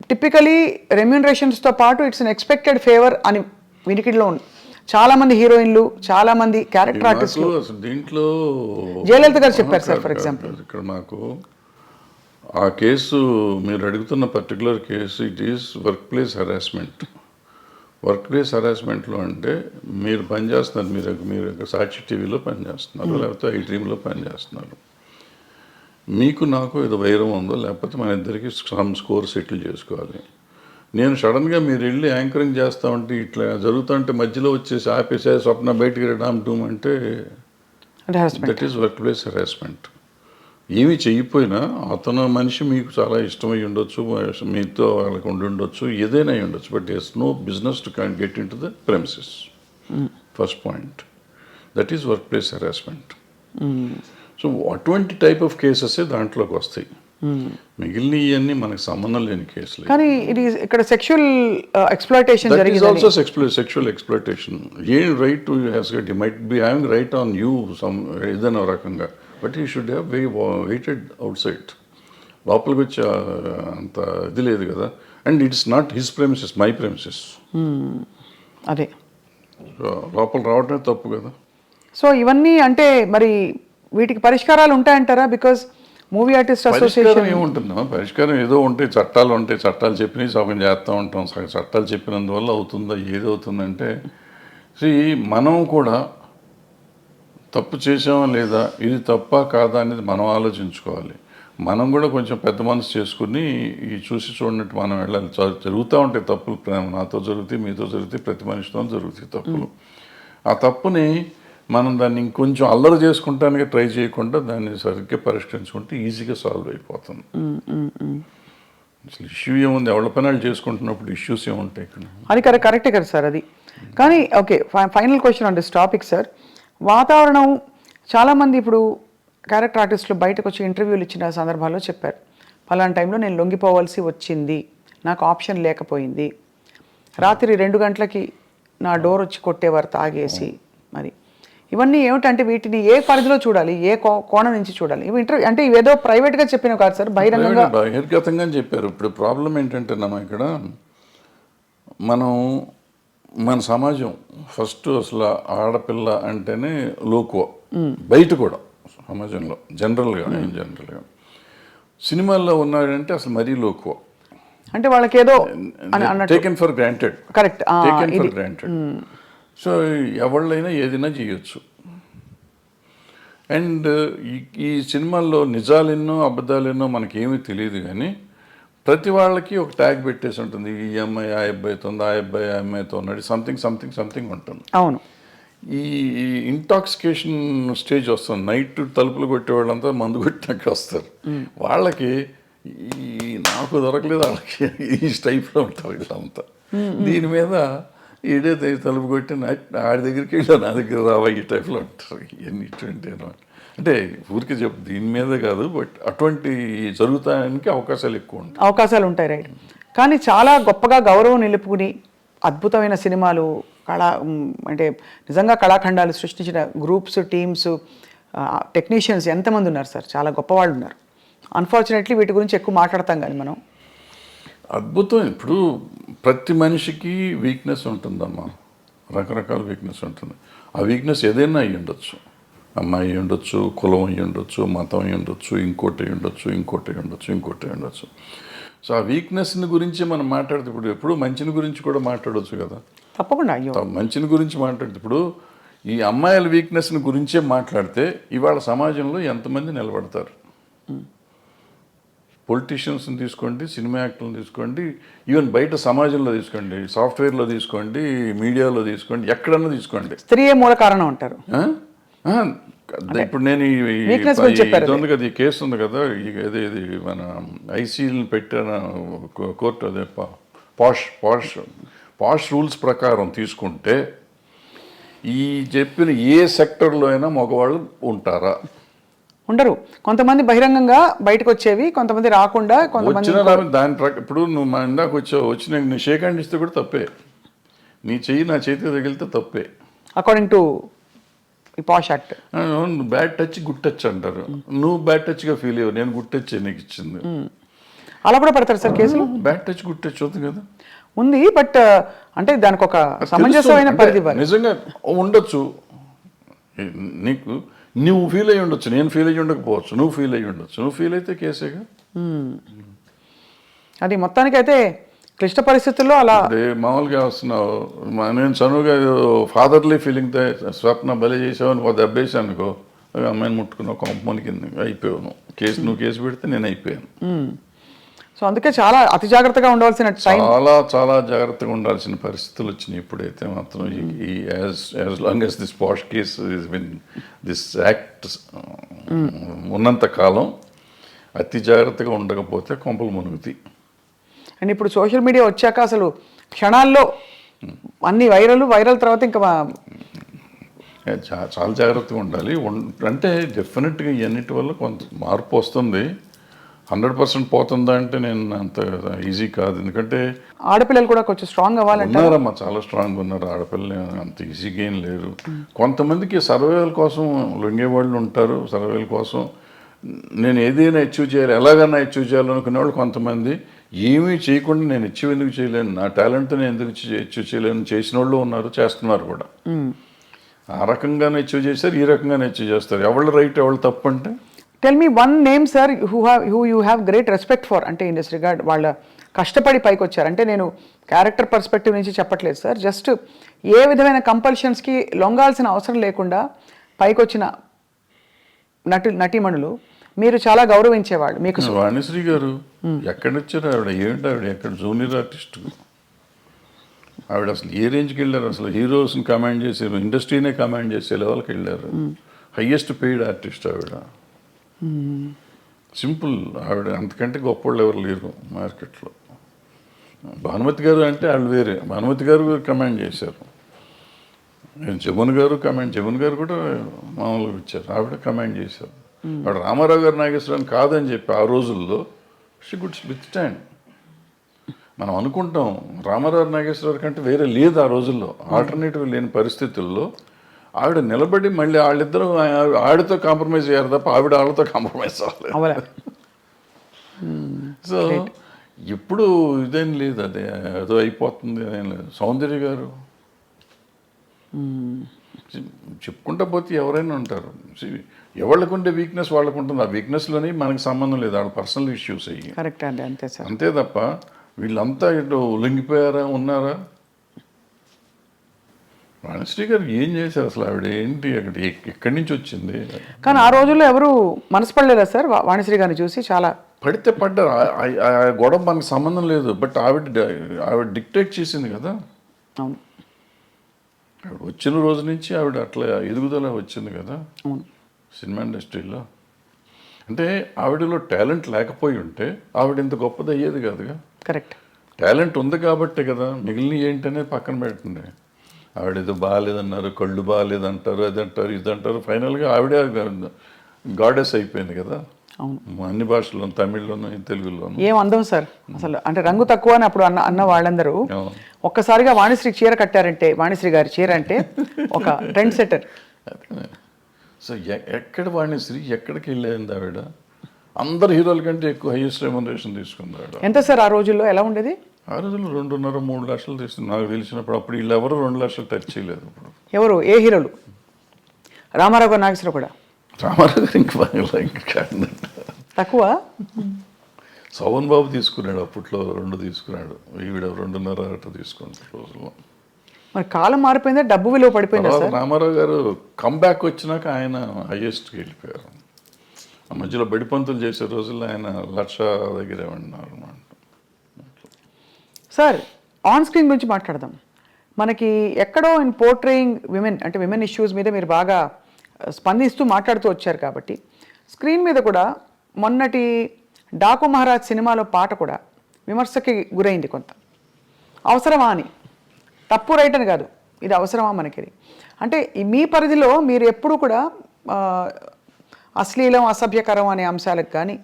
Typically రెమ్యూనరేషన్స్తో పాటు it's an expected favour అని వినికిడిలో ఉంది. చాలా మంది హీరోయిన్లు, చాలా మంది క్యారెక్టర్ ఆర్టిస్టులు. దీంట్లో జయలలిత గారు చెప్పారు సార్ ఫర్ ఎగ్జాంపుల్. ఇక్కడ మాకు ఆ కేసు మీరు అడుగుతున్న particular case it is work place harassment. Workplace హెరాస్మెంట్లో అంటే మీరు పనిచేస్తున్నారు, మీరు సాక్షి టీవీలో పనిచేస్తున్నారు, లేకపోతే ఐ డ్రీమ్లో పనిచేస్తున్నారు. మీకు నాకు ఏదో వైరం ఉందో, లేకపోతే మన ఇద్దరికి సమ్ స్కోర్ సెటిల్ చేసుకోవాలి. నేను సడన్గా మీరు వెళ్ళి యాంకరింగ్ చేస్తా ఉంటే ఇట్లా జరుగుతుంటే మధ్యలో వచ్చేసి ఆపేసే స్వప్న బయటికి డామ్ టూమ్ అంటే that is work place harassment. ఏమి చెయ్యిపోయినా అతను మనిషి మీకు చాలా ఇష్టమై ఉండొచ్చు, మీతో వాళ్ళకి ఉండొచ్చు, ఏదైనా అయి ఉండొచ్చు, but it's no business to can get in to the premises. First point, that is work place harassment. So అటువంటి టైప్ ఆఫ్ కేసెస్ దాంట్లోకి వస్తాయి. మిగిలిన ఇవన్నీ మనకు సంబంధం లేని కేసులు. కానీ ఇది ఇక్కడ సెక్షువల్ ఎక్స్‌ప్లాయిటేషన్ జరిగింది. That is also sexual exploitation. A right to has get, he might be having right on you some ఏదైనా రకంగా, but he should have weighted out side. లోపలికి వచ్చి అంత ఇది లేదు కదా. And it's not his premises, my premises. అదే లోపల రావడమే తప్పు కదా. సో ఇవన్నీ అంటే మరి వీటికి పరిష్కారాలు ఉంటాయంటారా? బికాజ్ మూవీ ఆర్టిస్ట్ అసోసియేషన్ ఏముంటుందా పరిష్కారం? ఏదో ఉంటాయి, చట్టాలు ఉంటాయి, చట్టాలు చెప్పినవి సగం చేస్తూ ఉంటాం. చట్టాలు చెప్పినందువల్ల అవుతుందా? ఏది అవుతుందంటే మనం కూడా తప్పు చేసామా లేదా, ఇది తప్ప కాదా అనేది మనం ఆలోచించుకోవాలి. మనం కూడా కొంచెం పెద్ద మనసు చేసుకుని ఈ చూసి చూడనట్టు మనం వెళ్ళాలి. జరుగుతూ ఉంటాయి తప్పులు, నాతో జరుగుతాయి, మీతో జరుగుతాయి, ప్రతి మనిషితో జరుగుతాయి తప్పులు. ఆ తప్పుని మనం దాన్ని ఇంకొంచెం అల్లరి చేసుకుంటానికి ట్రై చేయకుండా దాన్ని సరిగ్గా పరిష్కరించుకుంటే ఈజీగా సాల్వ్ అయిపోతుంది. అసలు ఇష్యూ ఏముంది? ఎవరి పనులు చేసుకుంటున్నప్పుడు ఇష్యూస్ ఏముంటాయి ఇక్కడ? అది కరెక్టే కదా సార్ అది. కానీ okay, final question on this topic sir. వాతావరణం చాలామంది ఇప్పుడు క్యారెక్టర్ ఆర్టిస్టులు బయటకు వచ్చి ఇంటర్వ్యూలు ఇచ్చిన సందర్భాల్లో చెప్పారు, పలానా టైంలో నేను లొంగిపోవాల్సి వచ్చింది, నాకు ఆప్షన్ లేకపోయింది, రాత్రి 2 గంటలకి నా డోర్ వచ్చి కొట్టేవారు తాగేసి. మరి ఇవన్నీ ఏమిటంటే వీటిని ఏ పరిధిలో చూడాలి, ఏ కోణం నుంచి చూడాలి? ఇవి ఇంటర్వ్యూ అంటే ఇవేదో ప్రైవేట్గా చెప్పినవి కాదు సార్, బహిర్గతంగా చెప్పారు. ఇప్పుడు ప్రాబ్లం ఏంటంటే ఇక్కడ మన సమాజం ఫస్ట్ అసలు ఆడపిల్ల అంటేనే లోకువ, బయట కూడా సమాజంలో జనరల్గా సినిమాల్లో ఉన్నాడంటే అసలు మరీ లోకువ, అంటే వాళ్ళకి ఏదో taken for granted. Correct, taken for granted. So ఎవళ్ళైనా ఏదైనా చేయొచ్చు. అండ్ ఈ సినిమాల్లో నిజాలెన్నో అబద్ధాలెన్నో మనకేమీ తెలియదు, కానీ ప్రతి వాళ్ళకి ఒక ట్యాగ్ పెట్టేసి ఉంటుంది. ఈ అమ్మాయి ఆ అబ్బాయితో ఉంది, ఆ అబ్బాయి ఆ అమ్మాయితో ఉన్నాడు, సంథింగ్ ఉంటుంది. అవును. ఈ ఇంటాక్సికేషన్ స్టేజ్ వస్తుంది. నైట్ తలుపులు కొట్టే వాళ్ళంతా మందు కొట్టినాక వస్తారు. వాళ్ళకి నాకు దొరకలేదు, వాళ్ళకి ఈ టైప్లో ఉంటారు వీళ్ళంతా. దీని మీద ఈడే తలుపు కొట్టి ఆడి దగ్గరికి వెళ్ళా, నా దగ్గర రావా, ఈ టైప్లో ఉంటారు. ఇవన్నీ ఇటువంటి అంటే ఊరికి చెప్పు, దీని మీద కాదు, బట్ అటువంటి జరుగుతానికి అవకాశాలు ఉంటాయి. రైట్. కానీ చాలా గొప్పగా గౌరవం నిలుపుకుని అద్భుతమైన సినిమాలు, అంటే నిజంగా కళాఖండాలు సృష్టించిన గ్రూప్స్, టీమ్స్, టెక్నీషియన్స్ ఎంతమంది ఉన్నారు సార్, చాలా గొప్ప వాళ్ళు ఉన్నారు. అన్ఫార్చునేట్లీ వీటి గురించి ఎక్కువ మాట్లాడతాం కానీ మనం. అద్భుతం. ఇప్పుడు ప్రతి మనిషికి వీక్నెస్ ఉంటుందమ్మా, రకరకాల వీక్నెస్ ఉంటుంది. ఆ వీక్నెస్ ఏదైనా అయ్యి ఉండొచ్చు, అమ్మాయి అయ్యి ఉండొచ్చు, కులం అయ్యి ఉండొచ్చు, మతం అయ్యి ఉండొచ్చు, ఇంకోటి ఉండొచ్చు. సో ఆ వీక్నెస్ని గురించి మనం మాట్లాడితే ఎప్పుడు మంచిని గురించి కూడా మాట్లాడవచ్చు కదా. తప్పకుండా. మంచిని గురించి మాట్లాడితే ఇప్పుడు ఈ అమ్మాయిల వీక్నెస్ని గురించే మాట్లాడితే ఇవాళ సమాజంలో ఎంతమంది నిలబడతారు? పొలిటీషియన్స్ని తీసుకోండి, సినిమా యాక్టర్లను తీసుకోండి, ఈవెన్ బయట సమాజంలో తీసుకోండి, సాఫ్ట్వేర్లో తీసుకోండి, మీడియాలో తీసుకోండి, ఎక్కడన్నా తీసుకోండి, స్త్రీయే మూల కారణం అంటారు. ఇప్పుడు నేను ఇది ఉంది కదా, ఈ కేసు ఉంది కదా, ఇది మన ఐసీని పెట్టిన కోర్టు, అదే పాష్ రూల్స్ ప్రకారం తీసుకుంటే ఈ చెప్పిన ఏ సెక్టర్లో అయినా మగవాళ్ళు ఉంటారా? ఉండరు. కొంతమంది బహిరంగంగా బయటకు వచ్చేవి, కొంతమంది రాకుండా, కొంతమంది దాని ఇప్పుడు నువ్వు మా ఇందాక వచ్చి నీ షేక్ హ్యాండ్ ఇస్తే కూడా తప్పే, నీ చెయ్యి నా చేతికి తగిలితే తప్పే, according to posh act. Bad touch good touch అంటారు. నువ్వు బ్యాడ్ టచ్గా ఫీల్ అయ్యావు, నేను గుడ్ టచ్ నీకు ఇచ్చింది. అలా కూడా పెడతారు సార్ కేసులు? బ్యాడ్ టచ్ గుడ్ టచ్ అవుతుంది కదా ఉంది, బట్ అంటే దానికి ఒక సమంజసమైన అంటే పరిధి ఇవ్వాలి. నిజంగా ఉండొచ్చు, నీకు నువ్వు ఫీల్ అయ్యి ఉండొచ్చు, నేను ఫీల్ అయ్యి ఉండకపోవచ్చు, నువ్వు ఫీల్ అయ్యి ఉండొచ్చు, నువ్వు ఫీల్ అయితే కేసేగా. అది మొత్తానికైతే క్లిష్ట పరిస్థితుల్లో అలా అదే మామూలుగా వస్తున్నావు, నేను చనువుగా ఫాదర్లీ ఫీలింగ్తో స్వప్న బలి చేసావని ఒక దెబ్బేసాను అనుకో, అమ్మాయిని ముట్టుకున్నావు, కొంపమని కింద అయిపోయావు, నువ్వు కేసు పెడితే నేను అయిపోయాను. సో అందుకే చాలా అతి జాగ్రత్తగా ఉండవలసిన టైం, చాలా చాలా జాగ్రత్తగా ఉండాల్సిన పరిస్థితులు వచ్చినాయి. ఇప్పుడైతే మాత్రం ఈ as long as this posh case this act ఉన్నంత కాలం అతి జాగ్రత్తగా ఉండకపోతే కొంపలు మునుగుతాయి. అండ్ ఇప్పుడు సోషల్ మీడియా వచ్చాక అసలు క్షణాల్లో అన్ని వైరల్ తర్వాత ఇంకా చాలా జాగ్రత్తగా ఉండాలి. అంటే డెఫినెట్గా ఇవన్నిటి వల్ల కొంత మార్పు వస్తుంది. 100% పోతుందా అంటే నేను అంత ఈజీ కాదు, ఎందుకంటే ఆడపిల్లలు కూడా కొంచెం స్ట్రాంగ్ అవ్వాలంటే. ఉన్నారమ్మా, చాలా స్ట్రాంగ్ ఉన్నారు ఆడపిల్లలు, అంత ఈజీగా ఏం లేరు. కొంతమందికి సర్వేల కోసం లొంగేవాళ్ళు ఉంటారు, సర్వేల కోసం నేను ఏదైనా అచీవ్ చేయాలి, ఎలాగైనా అచీవ్ చేయాలనుకునే వాళ్ళు కొంతమంది, ఏమీ చేయకుండా నేను అచీవ్ ఎందుకు చేయలేను, నా టాలెంట్తో నేను ఎందుకు అచీవ్ చేయలేను చేసిన వాళ్ళు ఉన్నారు, చేస్తున్నారు కూడా. ఆ రకంగానే అచీవ్ చేస్తారు, ఈ రకంగానే అచీవ్ చేస్తారు. ఎవళ్ళు రైట్ ఎవళ్ళు తప్పు అంటే tell me one name sir who you have great respect for, అంటే ఇన్ దిస్ రిగార్డ్ వాళ్ళ కష్టపడి పైకి వచ్చారు. అంటే నేను క్యారెక్టర్ పర్స్పెక్టివ్ నుంచి చెప్పట్లేదు సార్, జస్ట్ ఏ విధమైన కంపల్షన్స్కి లొంగాల్సిన అవసరం లేకుండా పైకి వచ్చిన నటీమణులు మీరు చాలా గౌరవించేవాళ్ళు. మీకు వాణిశ్రీ గారు ఎక్కడొచ్చారు, ఆవిడ ఏంటి, ఆవిడ ఎక్కడ జూనియర్ ఆర్టిస్ట్, ఆవిడ అసలు ఏ రేంజ్కి వెళ్ళారు, అసలు హీరోస్ని కమాండ్ చేసారు, ఇండస్ట్రీనే కమాండ్ చేసే లెవెల్కి వెళ్ళారు. హయ్యెస్ట్ పెయిడ్ ఆర్టిస్ట్ ఆవిడ. సింపుల్, ఆవిడ అంతకంటే గొప్పవాళ్ళు ఎవరు లేరు మార్కెట్లో. భానుమతి గారు అంటే వాళ్ళు వేరే, భానుమతి గారు కమాండ్ చేశారు. జమున్ గారు జమున్ గారు కూడా మామూలుగా ఇచ్చారు, ఆవిడ కమాండ్ చేశారు. ఆవిడ రామారావు గారు నాగేశ్వరరావు కాదని చెప్పి ఆ రోజుల్లో షీ గుడ్ విత్ స్టాండ్. మనం అనుకుంటాం రామారావు నాగేశ్వరరావు కంటే వేరే లేదు ఆ రోజుల్లో, ఆల్టర్నేటివ్ లేని పరిస్థితుల్లో ఆవిడ నిలబడి మళ్ళీ వాళ్ళిద్దరూ ఆవిడతో కాంప్రమైజ్ అయ్యారు తప్ప ఆవిడ వాళ్ళతో కాంప్రమైజ్ అవ్వలేదు. సో ఇప్పుడు ఇదేం లేదు, అదే ఏదో అయిపోతుంది అదేం లేదు. సౌందర్య గారు చెప్పుకుంటా పోతే ఎవరైనా ఉంటారు, ఎవరికి ఉండే వీక్నెస్ వాళ్ళకు ఉంటుంది, ఆ వీక్నెస్లోని మనకి సంబంధం లేదు, వాళ్ళ పర్సనల్ ఇష్యూస్ అయ్యి. కరెక్ట్ అండి, అంతే సార్. అంతే తప్ప వీళ్ళంతా ఇటు లొంగిపోయారా ఉన్నారా. వాణిశ్రీ గారు ఏం చేశారు అసలు, ఆవిడ ఏంటి, అక్కడ ఎక్కడి నుంచి వచ్చింది. కానీ ఆ రోజుల్లో ఎవరు మనసు పడలేదా సార్ వాణిశ్రీ గారిని చూసి? చాలా పడితే పడ్డారు, ఆ గొడవ మనకు సంబంధం లేదు, బట్ ఆవిడ డిక్టేట్ చేసింది కదా. అవును, ఆవిడ వచ్చిన రోజు నుంచి ఆవిడ అట్లా ఎదుగుదల వచ్చింది కదా అవును సినిమా ఇండస్ట్రీలో. అంటే ఆవిడలో టాలెంట్ లేకపోయి ఉంటే ఆవిడ ఇంత గొప్పది అయ్యేది కాదుగా. కరెక్ట్, టాలెంట్ ఉంది కాబట్టే కదా, మిగిలిన ఏంటనే పక్కన పెట్టండి. ఆవిడ ఏదో బాగాలేదన్నారు, కళ్ళు బాగాలేదంటారు, అది అంటారు, ఇది అంటారు, ఫైనల్గా ఆవిడే గాడెస్ అయిపోయింది కదా. అవును, అన్ని భాషల్లోనూ, తమిళ్లోనూ, తెలుగులోనూ. ఏం అందం సార్ అసలు, అంటే రంగు తక్కువ అని అప్పుడు అన్న వాళ్ళందరూ ఒక్కసారిగా వాణిశ్రీ చీర కట్టారంటే, వాణిశ్రీ గారి చీర అంటే ఒక ట్రెండ్ సెటర్. సో ఎక్కడ వాణిశ్రీ ఎక్కడికి వెళ్ళేది ఆవిడ, అందరు హీరోల కంటే ఎక్కువ హైయెస్ట్ రెమ్యునరేషన్ తీసుకుంది ఆవిడ. ఎంత సార్ ఆ రోజుల్లో, ఎలా ఉండేది? ఆ రోజుల్లో 2.5-3 లక్షలు తీసుకుంది నాకు తెలిసినప్పుడు. అప్పుడు వీళ్ళు ఎవరు 2 లక్షలు టచ్ చేయలేదు. ఇప్పుడు ఎవరు, ఏ హీరోలు? రామారావు గారు, నాగేశ్వరరావు కూడా. రామారావు గారు ఇంకా తక్కువ. శోభన్ బాబు తీసుకున్నాడు అప్పట్లో, 2 తీసుకున్నాడు, ఈవిడ 2.5 తీసుకున్నాడు రోజుల్లో. మరి కాలం మారిపోయిందా, డబ్బు విలువ పడిపోయిందా సార్? రామారావు గారు కంబ్యాక్ వచ్చినాక ఆయన హైయెస్ట్కి వెళ్ళిపోయారు. ఆ మధ్యలో బడిపంతులు చేసే రోజుల్లో ఆయన 1,00,000 దగ్గరే ఉన్నారు అన్నమాట. సార్ ఆన్ స్క్రీన్ గురించి మాట్లాడదాం. మనకి ఎక్కడో ఇన్ పోర్ట్రేయింగ్ విమెన్, అంటే విమెన్ ఇష్యూస్ మీద మీరు బాగా స్పందిస్తూ మాట్లాడుతూ వచ్చారు కాబట్టి, స్క్రీన్ మీద కూడా మొన్నటి డాకు మహారాజ్ సినిమాలో పాట కూడా విమర్శకి గురైంది కొంత. అవసరమా అని, తప్పు రైట్ అని కాదు, ఇది అవసరమా మనకి అంటే. మీ పరిధిలో మీరు ఎప్పుడు కూడా అశ్లీలం, అసభ్యకరం అనే అంశాలకు కానీ,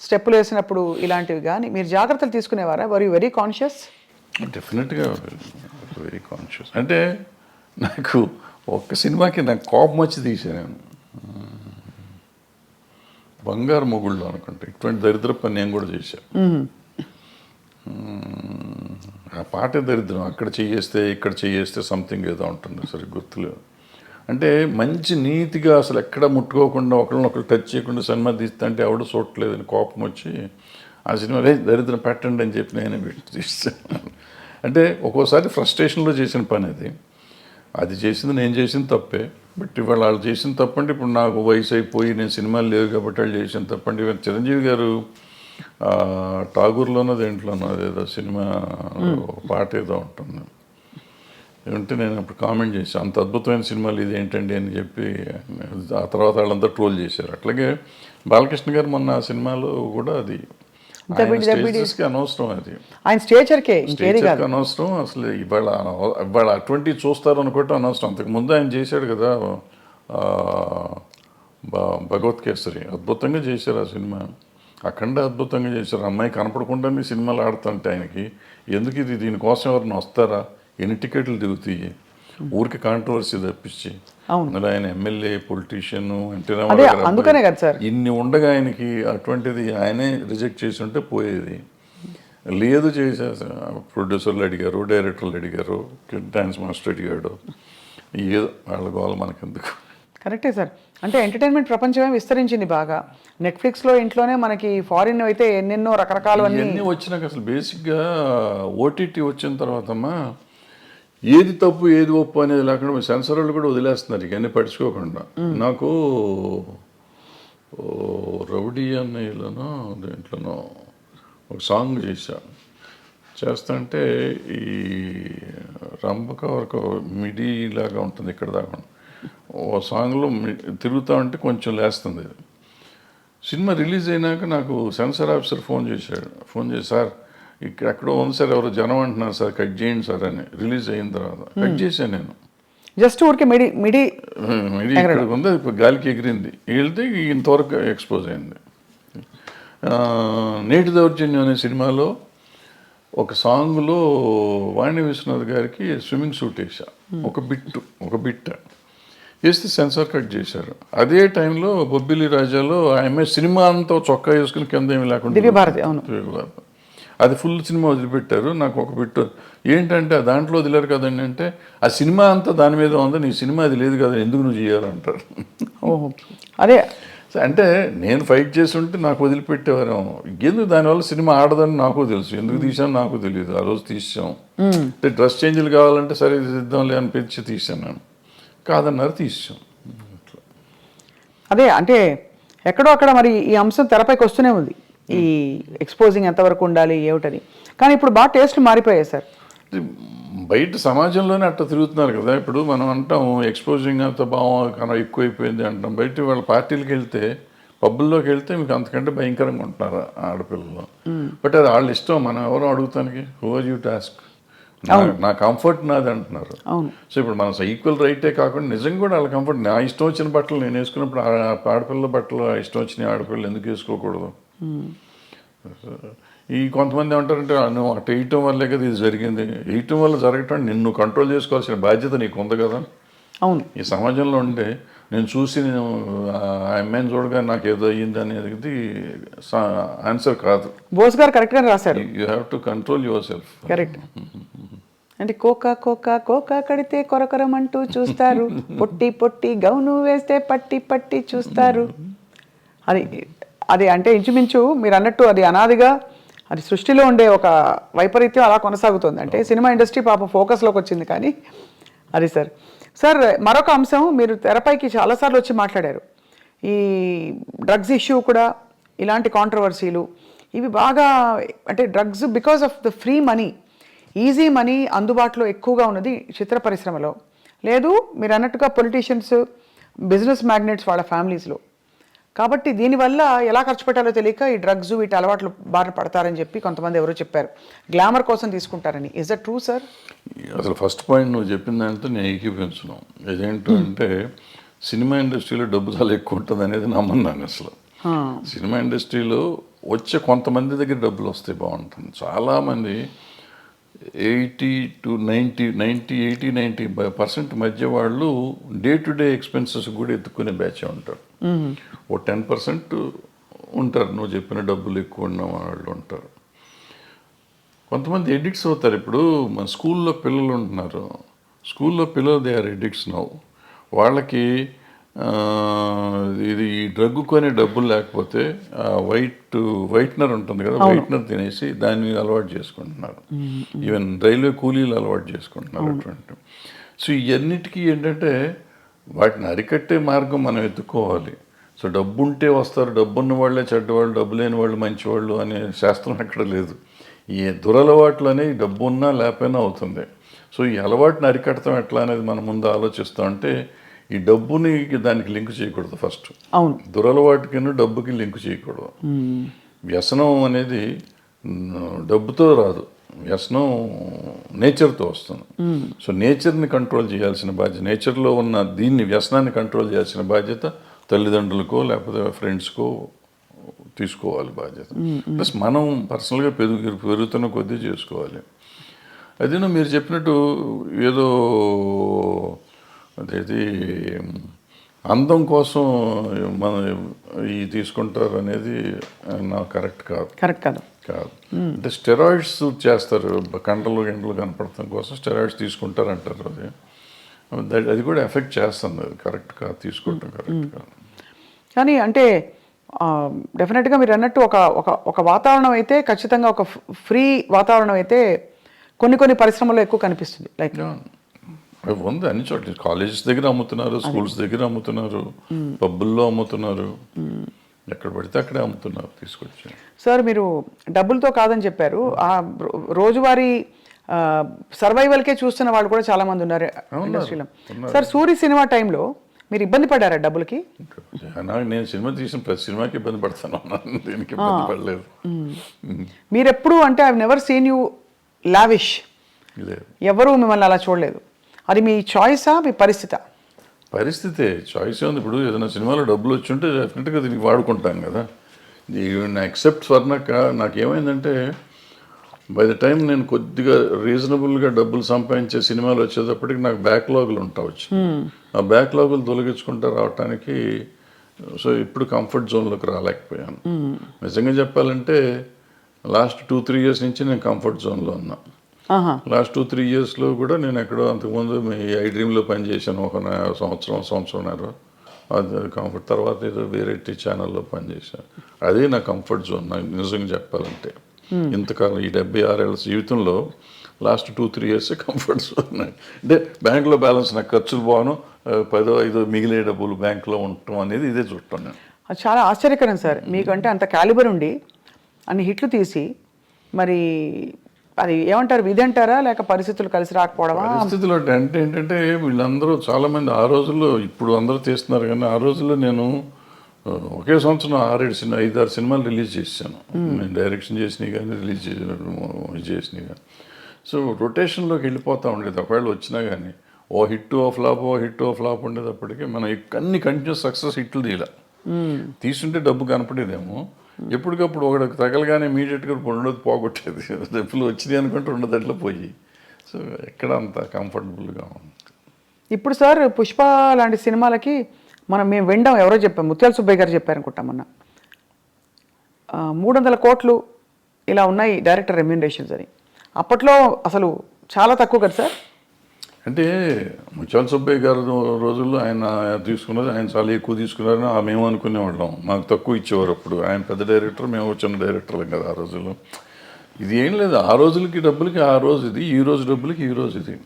స్టెప్పులు వేసినప్పుడు ఇలాంటివి కానీ మీరు జాగ్రత్తలు తీసుకునేవారా? Were you very conscious? డెఫినెట్గా వెరీ కాన్షియస్. అంటే నాకు ఒక్క సినిమాకి నాకు కోపం వచ్చి తీసాను, బంగారు మొగుళ్ళు అనుకుంటా. ఇటువంటి దరిద్ర పని నేను కూడా చేశాను. ఆ పాటే దరిద్రం. అక్కడ చేయేస్తే ఇక్కడ చేయేస్తే సంథింగ్ ఏదో ఉంటుంది, సరే గుర్తులేదు. అంటే మంచి నీతిగా అసలు ఎక్కడ ముట్టుకోకుండా ఒకళ్ళనొకరు టచ్ చేయకుండా సినిమా తీస్తే అంటే ఎవడు చూడట్లేదని కోపం వచ్చి ఆ సినిమా దరిద్రం పెట్టండి అని చెప్పి నేనే పెట్టి తీస్తాను. అంటే ఒక్కోసారి ఫ్రస్ట్రేషన్లో చేసిన పని అది. అది చేసింది నేను చేసిన తప్పే. బట్ ఇవాళ వాళ్ళు చేసిన తప్పంటే ఇప్పుడు నాకు వయసు అయిపోయి నేను సినిమాలు లేవు కాబట్టి వాళ్ళు చేసిన తప్పండి. ఇవాళ చిరంజీవి గారు ఠాగూర్లోనో దేంట్లోనో అదేదో సినిమా పాట ఏదో ఉంటుంది ఉంటే నేను అప్పుడు కామెంట్ చేశాను, అంత అద్భుతమైన సినిమాలు ఇది ఏంటండి అని చెప్పి. ఆ తర్వాత వాళ్ళంతా ట్రోల్ చేశారు. అట్లాగే బాలకృష్ణ గారు మొన్న ఆ సినిమాలో కూడా అది స్టేజెస్కి అనవసరం, అది ఆయన స్టేచర్కే ఇంకేది కాదు, అనవసరం అసలు. ఇవాళ అటువంటివి చూస్తారు అనుకోవటం అనవసరం. అంతకుముందు ఆయన చేశాడు కదా భగవత్ కేసరి, అద్భుతంగా చేశారు ఆ సినిమా. అఖండ అద్భుతంగా చేశారు. అమ్మాయి కనపడకుండానే సినిమాలు ఆడుతుంటే ఆయనకి ఎందుకు ఇది, దీనికోసం ఎవరిని వస్తారా, ఎన్ని టికెట్లు దిగుతాయి, ఊరికి కాంట్రవర్సీ తప్పించి. అందులో ఆయన ఎమ్మెల్యే, పొలిటీషియన్, అందుకనే కదా సార్ ఇన్ని ఉండగా ఆయనకి అటువంటిది ఆయనే రిజెక్ట్ చేసి ఉంటే పోయేది. లేదు చేసే ప్రొడ్యూసర్లు అడిగారు, డైరెక్టర్లు అడిగారు, డాన్స్ మాస్టర్ అడిగాడు, ఏదో వాళ్ళ గోల మనకెందుకు. కరెక్టే సార్. అంటే ఎంటర్టైన్మెంట్ ప్రపంచమే విస్తరించింది బాగా. నెట్ఫ్లిక్స్లో ఇంట్లోనే మనకి ఫారిన్ అయితే ఎన్నెన్నో రకరకాలు అన్నీ వచ్చినాక అసలు బేసిక్గా ఓటీటీ వచ్చిన తర్వాతమ్మా ఏది తప్పు ఏది ఒప్పు అనేది లేకుండా సెన్సర్ వాళ్ళు కూడా వదిలేస్తున్నారు ఇవన్నీ పట్టించుకోకుండా. నాకు రౌడీ అన్నయ్యలోనో దేంట్లోనో ఒక సాంగ్ చేస్తా ఈ రంభక వరకు మిడీ లాగా ఉంటుంది ఇక్కడ దాకా. ఓ సాంగ్లో తిరుగుతా ఉంటే కొంచెం లేస్తుంది. సినిమా రిలీజ్ అయినాక నాకు సెన్సార్ ఆఫీసర్ ఫోన్ చేసి సార్ ఇక్కడ ఎక్కడో ఉంది సార్, ఎవరో జనం అంటున్నారు సార్, కట్ చేయండి సార్ అని. రిలీజ్ అయిన తర్వాత కట్ చేశాను నేను. జస్ట్ ఊరికి మిడి ఇక్కడ ఉంది, గాలికి ఎగిరింది, వెళ్తే ఇంతవరకు ఎక్స్పోజ్ అయింది. నేటి దౌర్జన్యం అనే సినిమాలో ఒక సాంగ్లో వాణి విశ్వనాథ్ గారికి స్విమ్మింగ్ సూట్ వేసా, ఒక బిట్ వేస్తే సెన్సార్ కట్ చేశారు. అదే టైంలో బొబ్బిలి రాజాలో ఆమె సినిమా అంతా చొక్కా వేసుకుని కింద ఏమి లేకుండా దివ్యభారతి, అది ఫుల్ సినిమా వదిలిపెట్టారు. నాకు ఒక బిట్టు ఏంటంటే దాంట్లో వదిలేరు కదండి అంటే, ఆ సినిమా అంతా దాని మీద ఉంది, నీ సినిమా అది లేదు కదా, ఎందుకు నువ్వు చేయాలంటారు. ఓహో అదే అంటే నేను ఫైట్ చేసి ఉంటే నాకు వదిలిపెట్టేవారు. ఎందుకు దానివల్ల సినిమా ఆడదని నాకు తెలుసు, ఎందుకు తీసాను నాకు తెలియదు. ఆ రోజు తీసాం అంటే డ్రెస్ చేంజ్లు కావాలంటే సరే ఇద్దాంలే అనిపించి తీసాను నేను, కాదన్నారు తీసాం. అదే అంటే ఎక్కడో అక్కడ మరి ఈ అంశం తెరపైకి వస్తూనే ఉంది, ఈ ఎక్స్పోజింగ్ ఎంతవరకు ఉండాలి ఏమిటని. కానీ ఇప్పుడు బాగా టేస్ట్లు మారిపోయాయి సార్. బయట సమాజంలోనే అట్లా తిరుగుతున్నారు కదా. ఇప్పుడు మనం అంటాం ఎక్స్పోజింగ్ అంత బాగా ఎక్కువైపోయింది అంటాం. బయట వాళ్ళ పార్టీలకు వెళ్తే, పబ్బుల్లోకి వెళ్తే మీకు అంతకంటే భయంకరంగా ఉంటున్నారు ఆడపిల్లలు. బట్ అది వాళ్ళ ఇష్టం, మనం ఎవరో అడుగుతానికి, హూ ఆర్ యూ టాస్క్, నా కంఫర్ట్ నాది అంటున్నారు. సో ఇప్పుడు మన ఈక్వల్ రైటే కాకుండా నిజంగా కూడా వాళ్ళ కంఫర్ట్, నా ఇష్టం వచ్చిన బట్టలు నేను వేసుకున్నప్పుడు ఆడపిల్లల బట్టలు ఇష్టం వచ్చిన ఆడపిల్లలు ఎందుకు వేసుకోకూడదు. ఈ కొంతమంది ఏమంటారంటే నువ్వు అటు వేయటం వల్లే కదా ఇది జరిగింది, వేయటం వల్ల జరగటం నిన్ను కంట్రోల్ చేసుకోవాల్సిన బాధ్యత నీకు ఉంది కదా. అవును, ఈ సమాజంలో ఉంటే నేను చూసి నేను ఆ అమ్మాయిని చూడగా నాకు ఏదో అయ్యింది అనేది ఆన్సర్ కాదు. బోస్ గారు కరెక్ట్గా రాశారు, you have to control your self. Correct. అంటే కోకా కడితే కొరకొరమంటూ చూస్తారు, పొట్టి గౌను వేస్తే పట్టి చూస్తారు. అది అంటే ఇంచుమించు మీరు అన్నట్టు అది అనాదిగా అది సృష్టిలో ఉండే ఒక వైపరీత్యం అలా కొనసాగుతుంది. అంటే సినిమా ఇండస్ట్రీ పాపం ఫోకస్లోకి వచ్చింది కానీ అది సార్ మరొక అంశం, మీరు తెరపైకి చాలాసార్లు వచ్చి మాట్లాడారు, ఈ డ్రగ్స్ ఇష్యూ కూడా, ఇలాంటి కాంట్రవర్సీలు ఇవి బాగా, అంటే drugs because of the free money, easy money అందుబాటులో ఎక్కువగా ఉన్నది చిత్ర పరిశ్రమలో. లేదు మీరు అన్నట్టుగా పొలిటీషియన్స్, బిజినెస్ మ్యాగ్నెట్స్ వాళ్ళ ఫ్యామిలీస్లో. కాబట్టి దీనివల్ల ఎలా ఖర్చు పెట్టాలో తెలియక ఈ డ్రగ్స్ వీటి అలవాట్లు బారిన పడతారని చెప్పి కొంతమంది ఎవరో చెప్పారు, గ్లామర్ కోసం తీసుకుంటారని. Is that true sir? అసలు ఫస్ట్ పాయింట్ నువ్వు చెప్పిన దాంతో నేను ఏకీపించను. ఇదేంటంటే సినిమా ఇండస్ట్రీలో డబ్బు చాలా ఎక్కువ ఉంటుంది అనేది నమ్మన్నాను. అసలు సినిమా ఇండస్ట్రీలో వచ్చే కొంతమంది దగ్గర డబ్బులు వస్తే బాగుంటుంది. చాలామంది 90% మధ్య వాళ్ళు డే టు డే ఎక్స్పెన్సెస్ కూడా ఎత్తుకునే బ్యాచ్ ఉంటారు. ఓ 10% ఉంటారు నువ్వు చెప్పిన డబ్బులు ఎక్కువ ఉన్న వాళ్ళు ఉంటారు. కొంతమంది ఎడిక్ట్స్ అవుతారు. ఇప్పుడు మన స్కూల్లో పిల్లలు ఉంటున్నారు, స్కూల్లో పిల్లలు దే ఆర్ ఎడిక్ట్స్ నౌ. వాళ్ళకి ఆ, ఇది ఈ డ్రగ్ కొనే డబ్బులు లేకపోతే వైట్నర్ ఉంటుంది కదా, వైట్నర్ తినేసి దాన్ని అలవాటు చేసుకుంటున్నారు. ఈవెన్ రైల్వే కూలీలు అలవాటు చేసుకుంటున్నారు అటువంటి. సో ఇవన్నిటికీ ఏంటంటే వాటిని అరికట్టే మార్గం మనం ఎత్తుకోవాలి. సో డబ్బు ఉంటే వస్తారు, డబ్బున్న వాళ్ళే చెడ్డవాళ్ళు, డబ్బు లేని వాళ్ళు మంచివాళ్ళు అనే శాస్త్రం ఎక్కడ లేదు. ఈ దురలవాట్లు అనేవి డబ్బు ఉన్నా లేకపోయినా అవుతుంది. సో ఈ అలవాటుని అరికడతాం ఎట్లా అనేది మనం ముందు ఆలోచిస్తాం. అంటే ఈ డబ్బుని దానికి లింక్ చేయకూడదు ఫస్ట్. అవును, దురలవాటుకి డబ్బుకి లింక్ చేయకూడదు. వ్యసనం అనేది డబ్బుతో రాదు, వ్యసనం నేచర్తో వస్తుంది. సో నేచర్ని కంట్రోల్ చేయాల్సిన బాధ్యత, నేచర్లో ఉన్న దీన్ని వ్యసనాన్ని కంట్రోల్ చేయాల్సిన బాధ్యత తల్లిదండ్రులకో లేకపోతే ఫ్రెండ్స్కో తీసుకోవాలి బాధ్యత. ప్లస్ మనం పర్సనల్గా పెరుగుతున్న కొద్దీ చేసుకోవాలి. అదేనా మీరు చెప్పినట్టు ఏదో అదేది అందం కోసం మనం ఈ తీసుకుంటారు అనేది నాకు కరెక్ట్ కాదు. కాదు. అంటే స్టెరాయిడ్స్ చేస్తారు, కండలు కనపడటం కోసం స్టెరాయిడ్స్ తీసుకుంటారు అంటారు. అది కూడా ఎఫెక్ట్ చేస్తుంది. అది కరెక్ట్ కాదు, తీసుకోవటం కరెక్ట్ కాదు. కానీ అంటే డెఫినెట్గా మీరు అన్నట్టు ఒక వాతావరణం అయితే ఖచ్చితంగా ఒక ఫ్రీ వాతావరణం అయితే కొన్ని పరిశ్రమల్లో ఎక్కువ కనిపిస్తుంది. లైక్ ఉంది అన్ని చోట్ల, కాలేజెస్ దగ్గర అమ్ముతున్నారు, స్కూల్స్ దగ్గర అమ్ముతున్నారు, పబ్బుల్లో అమ్ముతున్నారు, ఎక్కడ పడితే అక్కడే అమ్ముతున్నారు తీసుకొచ్చి. సార్ మీరు డబ్బులతో కాదని చెప్పారు, ఆ రోజువారీ సర్వైవల్కే చూస్తున్న వాళ్ళు కూడా చాలా మంది ఉన్నారు ఇండస్ట్రీలో. సార్ సూరి సినిమా టైంలో మీరు ఇబ్బంది పడ్డారా డబ్బులకి? నేను సినిమా తీసిన ప్రతి సినిమాకి ఇబ్బంది పడతాను, దీనికి ఇబ్బంది పడలేదు. మీరు ఎప్పుడు అంటే I never seen you lavish, ఎవరు మిమ్మల్ని అలా చూడలేదు. అది మీ చాయిసా మీ పరిస్థితే చాయిస్ ఉంది. ఇప్పుడు ఏదైనా సినిమాలో డబ్బులు వచ్చి ఉంటే డెఫినెట్గా దీనికి వాడుకుంటాం కదా. ఎక్సెప్ట్ స్వర్ణక్క నాకేమైందంటే బై ద టైం నేను కొద్దిగా రీజనబుల్గా డబ్బులు సంపాదించే సినిమాలు వచ్చేటప్పటికి నాకు బ్యాక్లాగులు ఉంటావచ్చు. ఆ బ్యాక్లాగులు తొలగించుకుంటూ రావటానికి సో ఇప్పుడు కంఫర్ట్ జోన్లోకి రాలేకపోయాను. నిజంగా చెప్పాలంటే లాస్ట్ 2-3 ఇయర్స్ నుంచి నేను కంఫర్ట్ జోన్లో ఉన్నా. లాస్ట్ 2-3 ఇయర్స్లో కూడా నేను ఎక్కడో అంతకుముందు ఐ డ్రీమ్లో పనిచేశాను ఒక సంవత్సరంన్నర. అది కంఫర్ట్. తర్వాత ఏదో వేరే ఛానల్లో పనిచేశాను. అదే నా కంఫర్ట్ జోన్. నాకు నిజంగా చెప్పాలంటే ఇంతకాలం ఈ 76 ఏళ్ళ జీవితంలో లాస్ట్ 2-3 ఇయర్స్ కంఫర్ట్ జోన్. అంటే బ్యాంకులో బ్యాలెన్స్ నాకు ఖర్చులు పోను, 10-5 మిగిలే డబ్బులు బ్యాంకులో ఉండటం అనేది ఇదే చూడటం నేను. అది చాలా ఆశ్చర్యకరం సార్. మీకంటే అంత క్యాలిబర్ ఉండి అన్ని హిట్లు తీసి మరి అది ఏమంటారు, విధి అంటారా లేక పరిస్థితులు కలిసి రాకపోవడమా? పరిస్థితులు అంటే ఏంటంటే వీళ్ళందరూ చాలామంది ఆ రోజుల్లో, ఇప్పుడు అందరూ తీస్తున్నారు కానీ ఆ రోజుల్లో నేను ఒకే సంవత్సరం 5-6 సినిమాలు రిలీజ్ చేశాను. నేను డైరెక్షన్ చేసినవి కానీ రిలీజ్ చేసినవి కానీ. సో రొటేషన్లోకి వెళ్ళిపోతూ ఉండేది. ఒకవేళ వచ్చినా కానీ ఓ హిట్ ఓ ఫ్లాప్ ఉండేటప్పటికీ మనం అన్ని కంటిన్యూస్ సక్సెస్ హిట్లు తీయాలి. తీసుంటే డబ్బు కనపడేదేమో, ఎప్పటికప్పుడు ఒకటి తగలగానే ఇమీడియట్గా ఉండదు, పోగొట్టేది. డబ్బులు వచ్చినాయి అనుకుంటే ఉండదట్లో పోయి. సో ఎక్కడ అంత కంఫర్టబుల్గా ఉంది. ఇప్పుడు సార్ పుష్ప లాంటి సినిమాలకి మేము వినడం ఎవరో చెప్పాం, ముత్యాల సుబ్బయ్య గారు చెప్పారనుకుంటాం మొన్న, 300 కోట్లు ఇలా ఉన్నాయి డైరెక్టర్ రెమ్యూనరేషన్స్ అని. అప్పట్లో అసలు చాలా తక్కువ కదా సార్. అంటే ముత్యాల సుబ్బయ్య గారు రోజుల్లో ఆయన తీసుకున్నది, ఆయన చాలా ఎక్కువ తీసుకున్నారని మేము అనుకునేవాళ్ళం. మాకు తక్కువ ఇచ్చేవారు అప్పుడు. ఆయన పెద్ద డైరెక్టర్, మేము చిన్న డైరెక్టర్లం కదా ఆ రోజుల్లో. ఇది ఏం లేదు, ఆ రోజులకి డబ్బులకి ఆ రోజు ఇది, ఈ రోజు డబ్బులకి ఈ రోజు ఇది.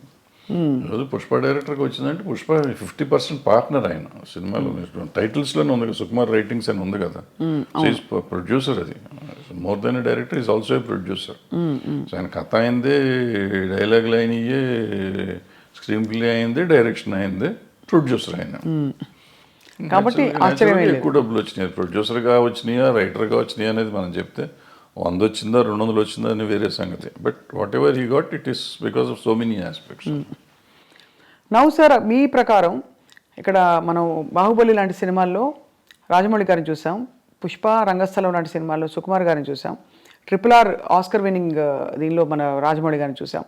ఈరోజు పుష్ప డైరెక్టర్కి వచ్చిందంటే పుష్ప 50% పార్ట్నర్ ఆయన సినిమాలో. టైటిల్స్లోనే ఉంది కదా, సుకుమార్ రైటింగ్స్ అని ఉంది కదా. ప్రొడ్యూసర్, అది more than A director is also a producer. So ఆయన కథ అయిందే, డైలాగులు అయినయే, స్క్రీన్ ప్లే అయింది, డైరెక్షన్ అయింది, ప్రొడ్యూసర్ అయినా. కాబట్టి ఎక్కువ డబ్బులు వచ్చినాయి. ప్రొడ్యూసర్గా వచ్చినాయా రైటర్గా వచ్చినాయా అనేది మనం చెప్తే 100 వచ్చిందా 200 వచ్చిందా అని వేరే సంగతి. But whatever he got, it is because of so many aspects. Now sir, మీ ప్రకారం ఇక్కడ మనం బాహుబలి లాంటి సినిమాల్లో రాజమౌళి గారిని చూసాం, పుష్ప రంగస్థలం లాంటి సినిమాల్లో సుకుమార్ గారిని చూసాం, RRR ఆస్కర్ విన్నింగ్ దీనిలో మన రాజమౌళి గారిని చూసాం.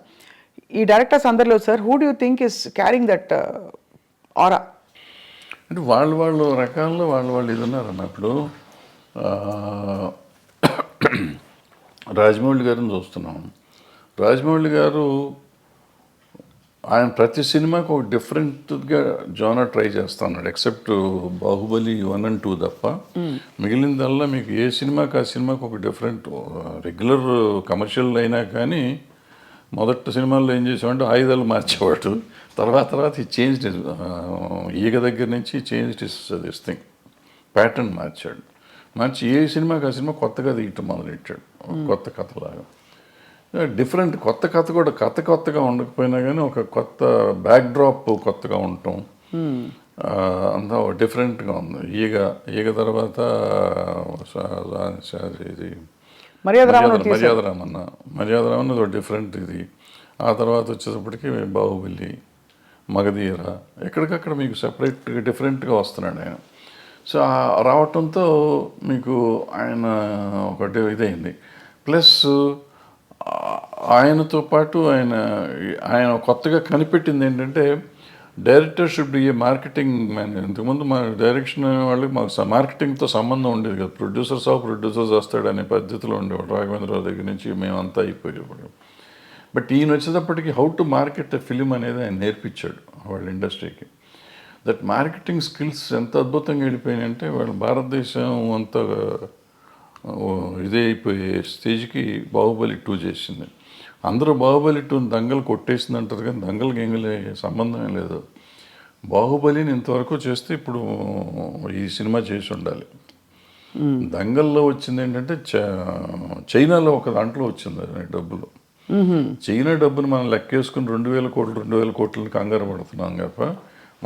ఈ డైరెక్టర్స్ అందరిలో sir, who do you think is carrying that ఆరా? అంటే వాళ్ళు రకాల్లో వాళ్ళు ఇది ఉన్నారు అన్నప్పుడు. రాజమౌళి గారిని చూస్తున్నాం. రాజమౌళి గారు ఆయన ప్రతి సినిమాకి ఒక డిఫరెంట్గా జోనర్ ట్రై చేస్తున్నాడు, ఎక్సెప్ట్ బాహుబలి 1 and 2 తప్ప. మిగిలిందల్లా మీకు ఏ సినిమాకి ఆ సినిమాకి ఒక డిఫరెంట్. రెగ్యులర్ కమర్షియల్ అయినా కానీ మొదటి సినిమాల్లో ఏం చేసామంటే ఆయుధాలు మార్చేవాడు. తర్వాత ఈ చేంజ్ ఈగ దగ్గర నుంచి చేంజ్ దిస్ థింగ్ ప్యాటర్న్ మార్చాడు. మార్చి ఏ సినిమాకి ఆ సినిమా కొత్తగా తీయటం మొదలెట్టాడు, కొత్త కథలాగా. డిఫరెంట్ కొత్త కథ కూడా కొత్తగా ఉండకపోయినా కానీ ఒక కొత్త బ్యాక్డ్రాప్ కొత్తగా ఉండటం అంతా డిఫరెంట్గా ఉంది. ఈగ తర్వాత ఇది మర్యాద రామన్న ఒక డిఫరెంట్ ఇది. ఆ తర్వాత వచ్చేటప్పటికి బాహుబలి, మగధీర, ఎక్కడికక్కడ మీకు సెపరేట్గా డిఫరెంట్గా వస్తున్నాడు ఆయన. సో రావటంతో మీకు ఆయన ఒకటి ఇదైంది. ప్లస్ ఆయనతో పాటు ఆయన కొత్తగా కనిపెట్టింది ఏంటంటే director should be A marketing man. ఇంతకుముందు మా డైరెక్షన్ వాళ్ళకి మాకు మార్కెటింగ్తో సంబంధం ఉండేది కదా. ప్రొడ్యూసర్స్ వస్తాడనే పద్ధతిలో ఉండేవాడు. రాఘవేంద్రరావు దగ్గర నుంచి మేమంతా అయిపోయేప్పుడు. బట్ ఈయన వచ్చేటప్పటికి how to market a film అనేది ఆయన నేర్పించాడు వాళ్ళ ఇండస్ట్రీకి. దట్ మార్కెటింగ్ స్కిల్స్ ఎంత అద్భుతంగా వెళ్ళిపోయినాయంటే వాళ్ళు భారతదేశం అంతా ఇదే అయిపోయే స్టేజ్కి బాహుబలి 2 చేసింది. అందరూ బాహుబలి 2 దంగలు కొట్టేసింది అంటారు, కానీ దంగలకి ఎంగలే సంబంధమే లేదు. బాహుబలిని ఇంతవరకు చేస్తే ఇప్పుడు ఈ సినిమా చేసి ఉండాలి. దంగల్లో వచ్చింది ఏంటంటే చైనాలో ఒక దాంట్లో వచ్చింది డబ్బులు. చైనా డబ్బును మనం లెక్కేసుకుని 2,000 కోట్లని కంగారు పడుతున్నాం తప్ప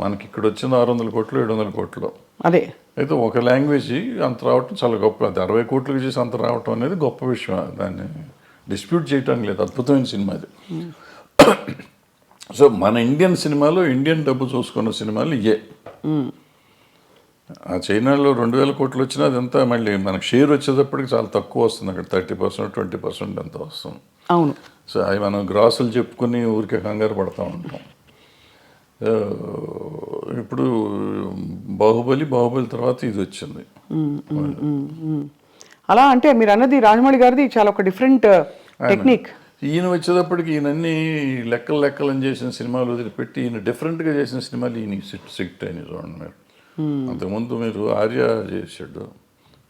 మనకి ఇక్కడ వచ్చింది 600 కోట్లు 700 కోట్లు. అదే అయితే ఒక లాంగ్వేజ్ అంత రావటం చాలా గొప్ప. అది 60 కోట్లకి చేసి అంత రావటం అనేది గొప్ప విషయం. దాన్ని డిస్ప్యూట్ చేయటం లేదు. అద్భుతమైన సినిమా అది. సో మన ఇండియన్ సినిమాలో ఇండియన్ డబ్బు చూసుకున్న సినిమాలు ఇయే. ఆ చైనాలో 2,000 కోట్లు వచ్చినా అదంతా మళ్ళీ మనకు షేర్ వచ్చేటప్పటికి చాలా తక్కువ వస్తుంది. అక్కడ 30% 20% అంత వస్తుంది. అవును. సో అవి మనం గ్రాసులు చెప్పుకుని ఊరికే కంగారు పడుతూ ఉంటాం. ఇప్పుడు బాహుబలి తర్వాత ఇది వచ్చింది. అలా అంటే మీరు అన్నది రాజమౌళి గారిది చాలా ఒక డిఫరెంట్ టెక్నిక్. ఈయన వచ్చేటప్పటికి ఈయనన్నీ లెక్కలు చేసిన సినిమాలు వదిలిపెట్టి ఈయన డిఫరెంట్గా చేసిన సినిమాలు ఈయన సిట్ అయినాయి చూడండి మీరు. అంతకుముందు మీరు ఆర్య చేసాడు.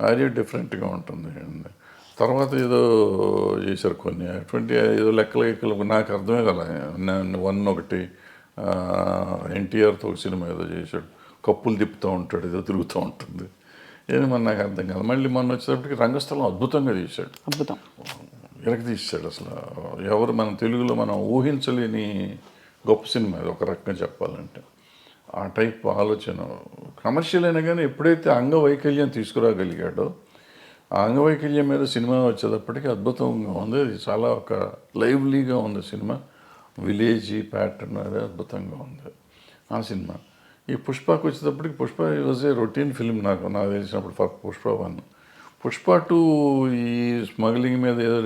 ఆర్య డిఫరెంట్గా ఉంటుంది. తర్వాత ఏదో చేశారు కొన్ని అటువంటి ఏదో లెక్కలు నాకు అర్థమే కదా. 1 ఒకటి ఎన్టీఆర్తో ఒక సినిమా ఏదో చేశాడు, కప్పులు తిప్పుతూ ఉంటాడు, ఏదో తిరుగుతూ ఉంటుంది. ఏది మన నాకు అర్థం కాదు. మళ్ళీ మొన్న వచ్చేటప్పటికి రంగస్థలం అద్భుతంగా తీశాడు. అద్భుతం వెనక్కి తీశాడు. అసలు ఎవరు మన తెలుగులో మనం ఊహించలేని గొప్ప సినిమా అది ఒక రకంగా చెప్పాలంటే. ఆ టైప్ ఆలోచన కమర్షియల్ అయినా కానీ ఎప్పుడైతే అంగవైకల్యం తీసుకురాగలిగాడో ఆ అంగవైకల్యం మీద సినిమా వచ్చేటప్పటికి అద్భుతంగా ఉంది. అది చాలా ఒక లైవ్లీగా ఉంది సినిమా. విలేజీ ప్యాటర్న్ అది అద్భుతంగా ఉంది ఆ సినిమా. ఈ పుష్పకి వచ్చేటప్పటికి Pushpa was a routine film నాకు తెలిసినప్పుడు. పుష్ప 1, పుష్ప 2 ఈ స్మగ్లింగ్ మీద ఏదో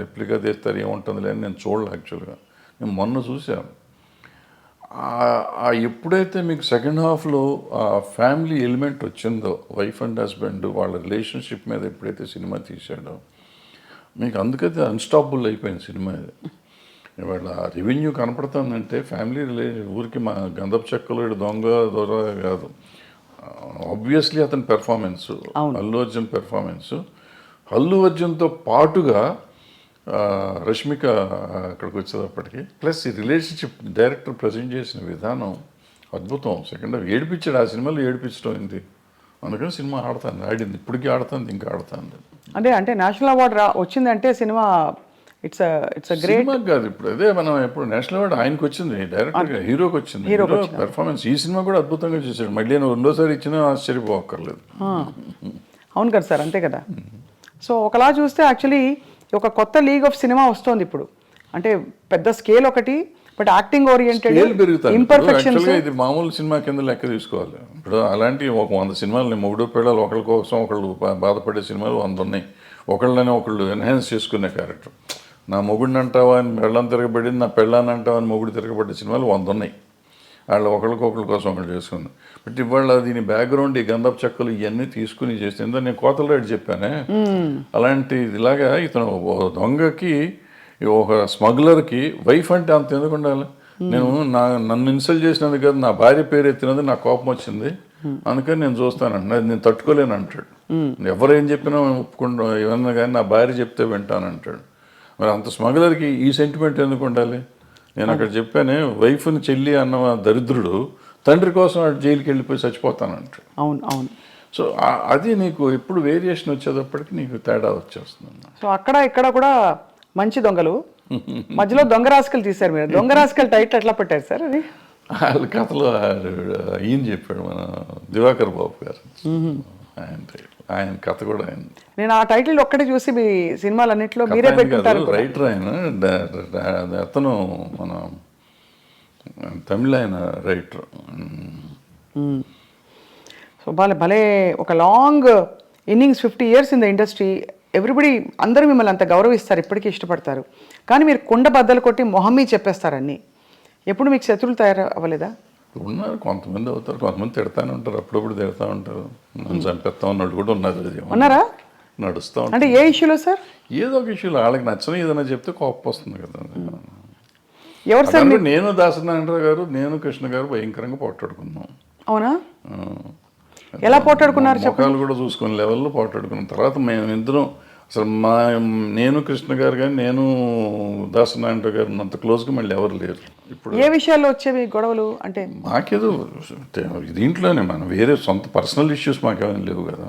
రెప్లికా తీస్తారు ఏముంటుందిలే అని నేను చూడలే. యాక్చువల్గా నేను మొన్న చూశాను. ఎప్పుడైతే మీకు సెకండ్ హాఫ్లో ఆ ఫ్యామిలీ ఎలిమెంట్ వచ్చిందో, వైఫ్ అండ్ హస్బెండ్ వాళ్ళ రిలేషన్షిప్ మీద ఎప్పుడైతే సినిమా తీశాడో మీకు అందుకైతే అన్స్టాపబుల్ అయిపోయింది సినిమా. ఇది ఇవాళ రెవెన్యూ కనపడుతుందంటే ఫ్యామిలీ ఊరికి మా గంధపు చెక్కలు దొంగ కాదు. ఆబ్వియస్లీ అతని పెర్ఫార్మెన్స్, అల్లు అర్జున్ పెర్ఫార్మెన్స్, అల్లు అర్జున్తో పాటుగా రష్మిక అక్కడికి వచ్చేటప్పటికి, ప్లస్ ఈ రిలేషన్షిప్ డైరెక్టర్ ప్రజెంట్ చేసిన విధానం అద్భుతం. సెకండ్ హాఫ్ ఏడిపించాడు. ఆ సినిమాలో ఏడిపించడం ఏంటి, అందుకని సినిమా ఆడింది, ఇప్పటికీ ఆడుతుంది, ఇంకా ఆడుతుంది. అంటే నేషనల్ అవార్డు వచ్చిందంటే సినిమా ఇట్స్ గ్రేట్ కాదు. ఇప్పుడు అదే మనం ఎప్పుడు నేషనల్ అవార్డు ఆయనకు వచ్చింది, డైరెక్టర్గా హీరోకి వచ్చింది. హీరో పెర్ఫార్మెన్స్ ఈ సినిమా కూడా అద్భుతంగా చేశాడు. మళ్ళీ నేను రెండోసారి ఇచ్చినా ఆశ్చర్యపోక్కర్లేదు. అవును కదా సార్, అంతే కదా. సో ఒకలా చూస్తే యాక్చువల్లీ ఒక కొత్త లీగ్ ఆఫ్ సినిమా వస్తుంది ఇప్పుడు. అంటే పెద్ద స్కేల్ ఒకటి, బట్ యాక్టింగ్ ఓరియంటెడ్ ఇంపర్ఫెక్షన్స్. ఇది మామూలు సినిమా కింద లెక్క తీసుకోవాలి. ఇప్పుడు అలాంటి ఒక 100 సినిమాలు మొగుడు పిల్లలు ఒకళ్ళ కోసం ఒకళ్ళు బాధపడే సినిమాలు 100 ఉన్నాయి. ఒకళ్ళని ఒకళ్ళు ఎన్హాన్స్ చేసుకునే క్యారెక్టర్. నా మొగుడిని అంటావా అని పెళ్ళని తిరగబడింది, నా పెళ్ళాన్ని అంటావా అని మొగుడు తిరగబడ్డ సినిమాలు 100 ఉన్నాయి. వాళ్ళు ఒకళ్ళకొకళ్ళ కోసం ఒకళ్ళు చేసుకుంది. బట్ ఇవాళ దీని బ్యాక్గ్రౌండ్ ఈ గంధపు చెక్కలు ఇవన్నీ తీసుకుని చేసిందో నేను కోతలరెడ్డి చెప్పానే, అలాంటి ఇలాగా ఇతను దొంగకి ఒక స్మగ్లర్కి వైఫ్ అంటే అంత ఎందుకు ఉండాలి? నేను నన్ను ఇన్సల్ట్ చేసినందుకు కదా, నా భార్య పేరు ఎత్తినది నాకు కోపం వచ్చింది, అందుకని నేను చూస్తానండి, అది నేను తట్టుకోలేను అంటాడు. ఎవరేం చెప్పినా ఒప్పుకుంటా, ఏమన్నా కానీ నా భార్య చెప్తే వింటాను అంటాడు. మరి అంత స్మగ్లర్కి ఈ సెంటిమెంట్ ఎందుకు ఉండాలి? నేను అక్కడ చెప్పానే, వైఫ్ని చెల్లి అన్న దరిద్రుడు తండ్రి కోసం జైలుకి వెళ్ళిపోయి చచ్చిపోతానంటాడు. అవును అవును. సో అది నీకు ఎప్పుడు వేరియేషన్ వచ్చేటప్పటికి నీకు తేడా వచ్చేస్తుంది. సో అక్కడ ఇక్కడ కూడా మంచి దొంగలు, మధ్యలో దొంగ రాసుకలు తీశారు మీరు. దొంగ రాసుకలు టైటిల్ ఎట్లా పెట్టారు సార్ అది? వాళ్ళ కథలో ఈయన చెప్పాడు, మన దివాకర్ బాబు గారు, ఆయన కథ కూడా ఆయన. నేను ఆ టైటిల్ ఒక్కటే చూసి మీ సినిమాలన్నింటిలో మీరే పెట్టుకుంటారు. రైటర్ ఆయన, అతను మన తమిళ ఆయన రైటర్. సో భలే ఒక long innings, 50 years in the industry. Everybody అందరూ మిమ్మల్ని అంత గౌరవిస్తారు, ఇప్పటికీ ఇష్టపడతారు. కానీ మీరు కుండ బద్దలు కొట్టి మొహమ్మీ చెప్పేస్తారు అన్నీ. ఎప్పుడు మీకు శత్రువులు తయారు అవ్వలేదా? ఉన్నారు, కొంతమంది అవుతారు, కొంతమంది తిడతానే ఉంటారు, అప్పుడప్పుడు తిడతా ఉంటారు, నన్ను చంపేస్తా ఉన్నాడు కూడా ఉన్నారు. ఉన్నారా? నడుస్తూ ఉంటారు. అంటే ఏ ఇష్యూలో సార్? ఏదో ఒక ఇష్యూలో వాళ్ళకి నచ్చని ఏదైనా చెప్తే కోపం వస్తుంది కదా. ఎవరు సార్? నేను దాసనారాయణరావు గారు, నేను కృష్ణ గారు భయంకరంగా పోట్లాడుకున్నాం. అవునా? ఎలా పోట్లాడుకున్నారు? ముఖాలు కూడా చూసుకునే లెవెల్లో పోట్లాడుకున్న తర్వాత మేము ఇద్దరం అసలు నేను కృష్ణ గారు కానీ నేను దాసనారాయణరావు గారు అంత క్లోజ్గా మళ్ళీ ఎవరు లేరు. ఇప్పుడు ఏ విషయాల్లో వచ్చేవి గొడవలు? అంటే మాకేదో దీంట్లోనే మనం వేరే సొంత పర్సనల్ ఇష్యూస్ మాకేమైనా లేవు కదా.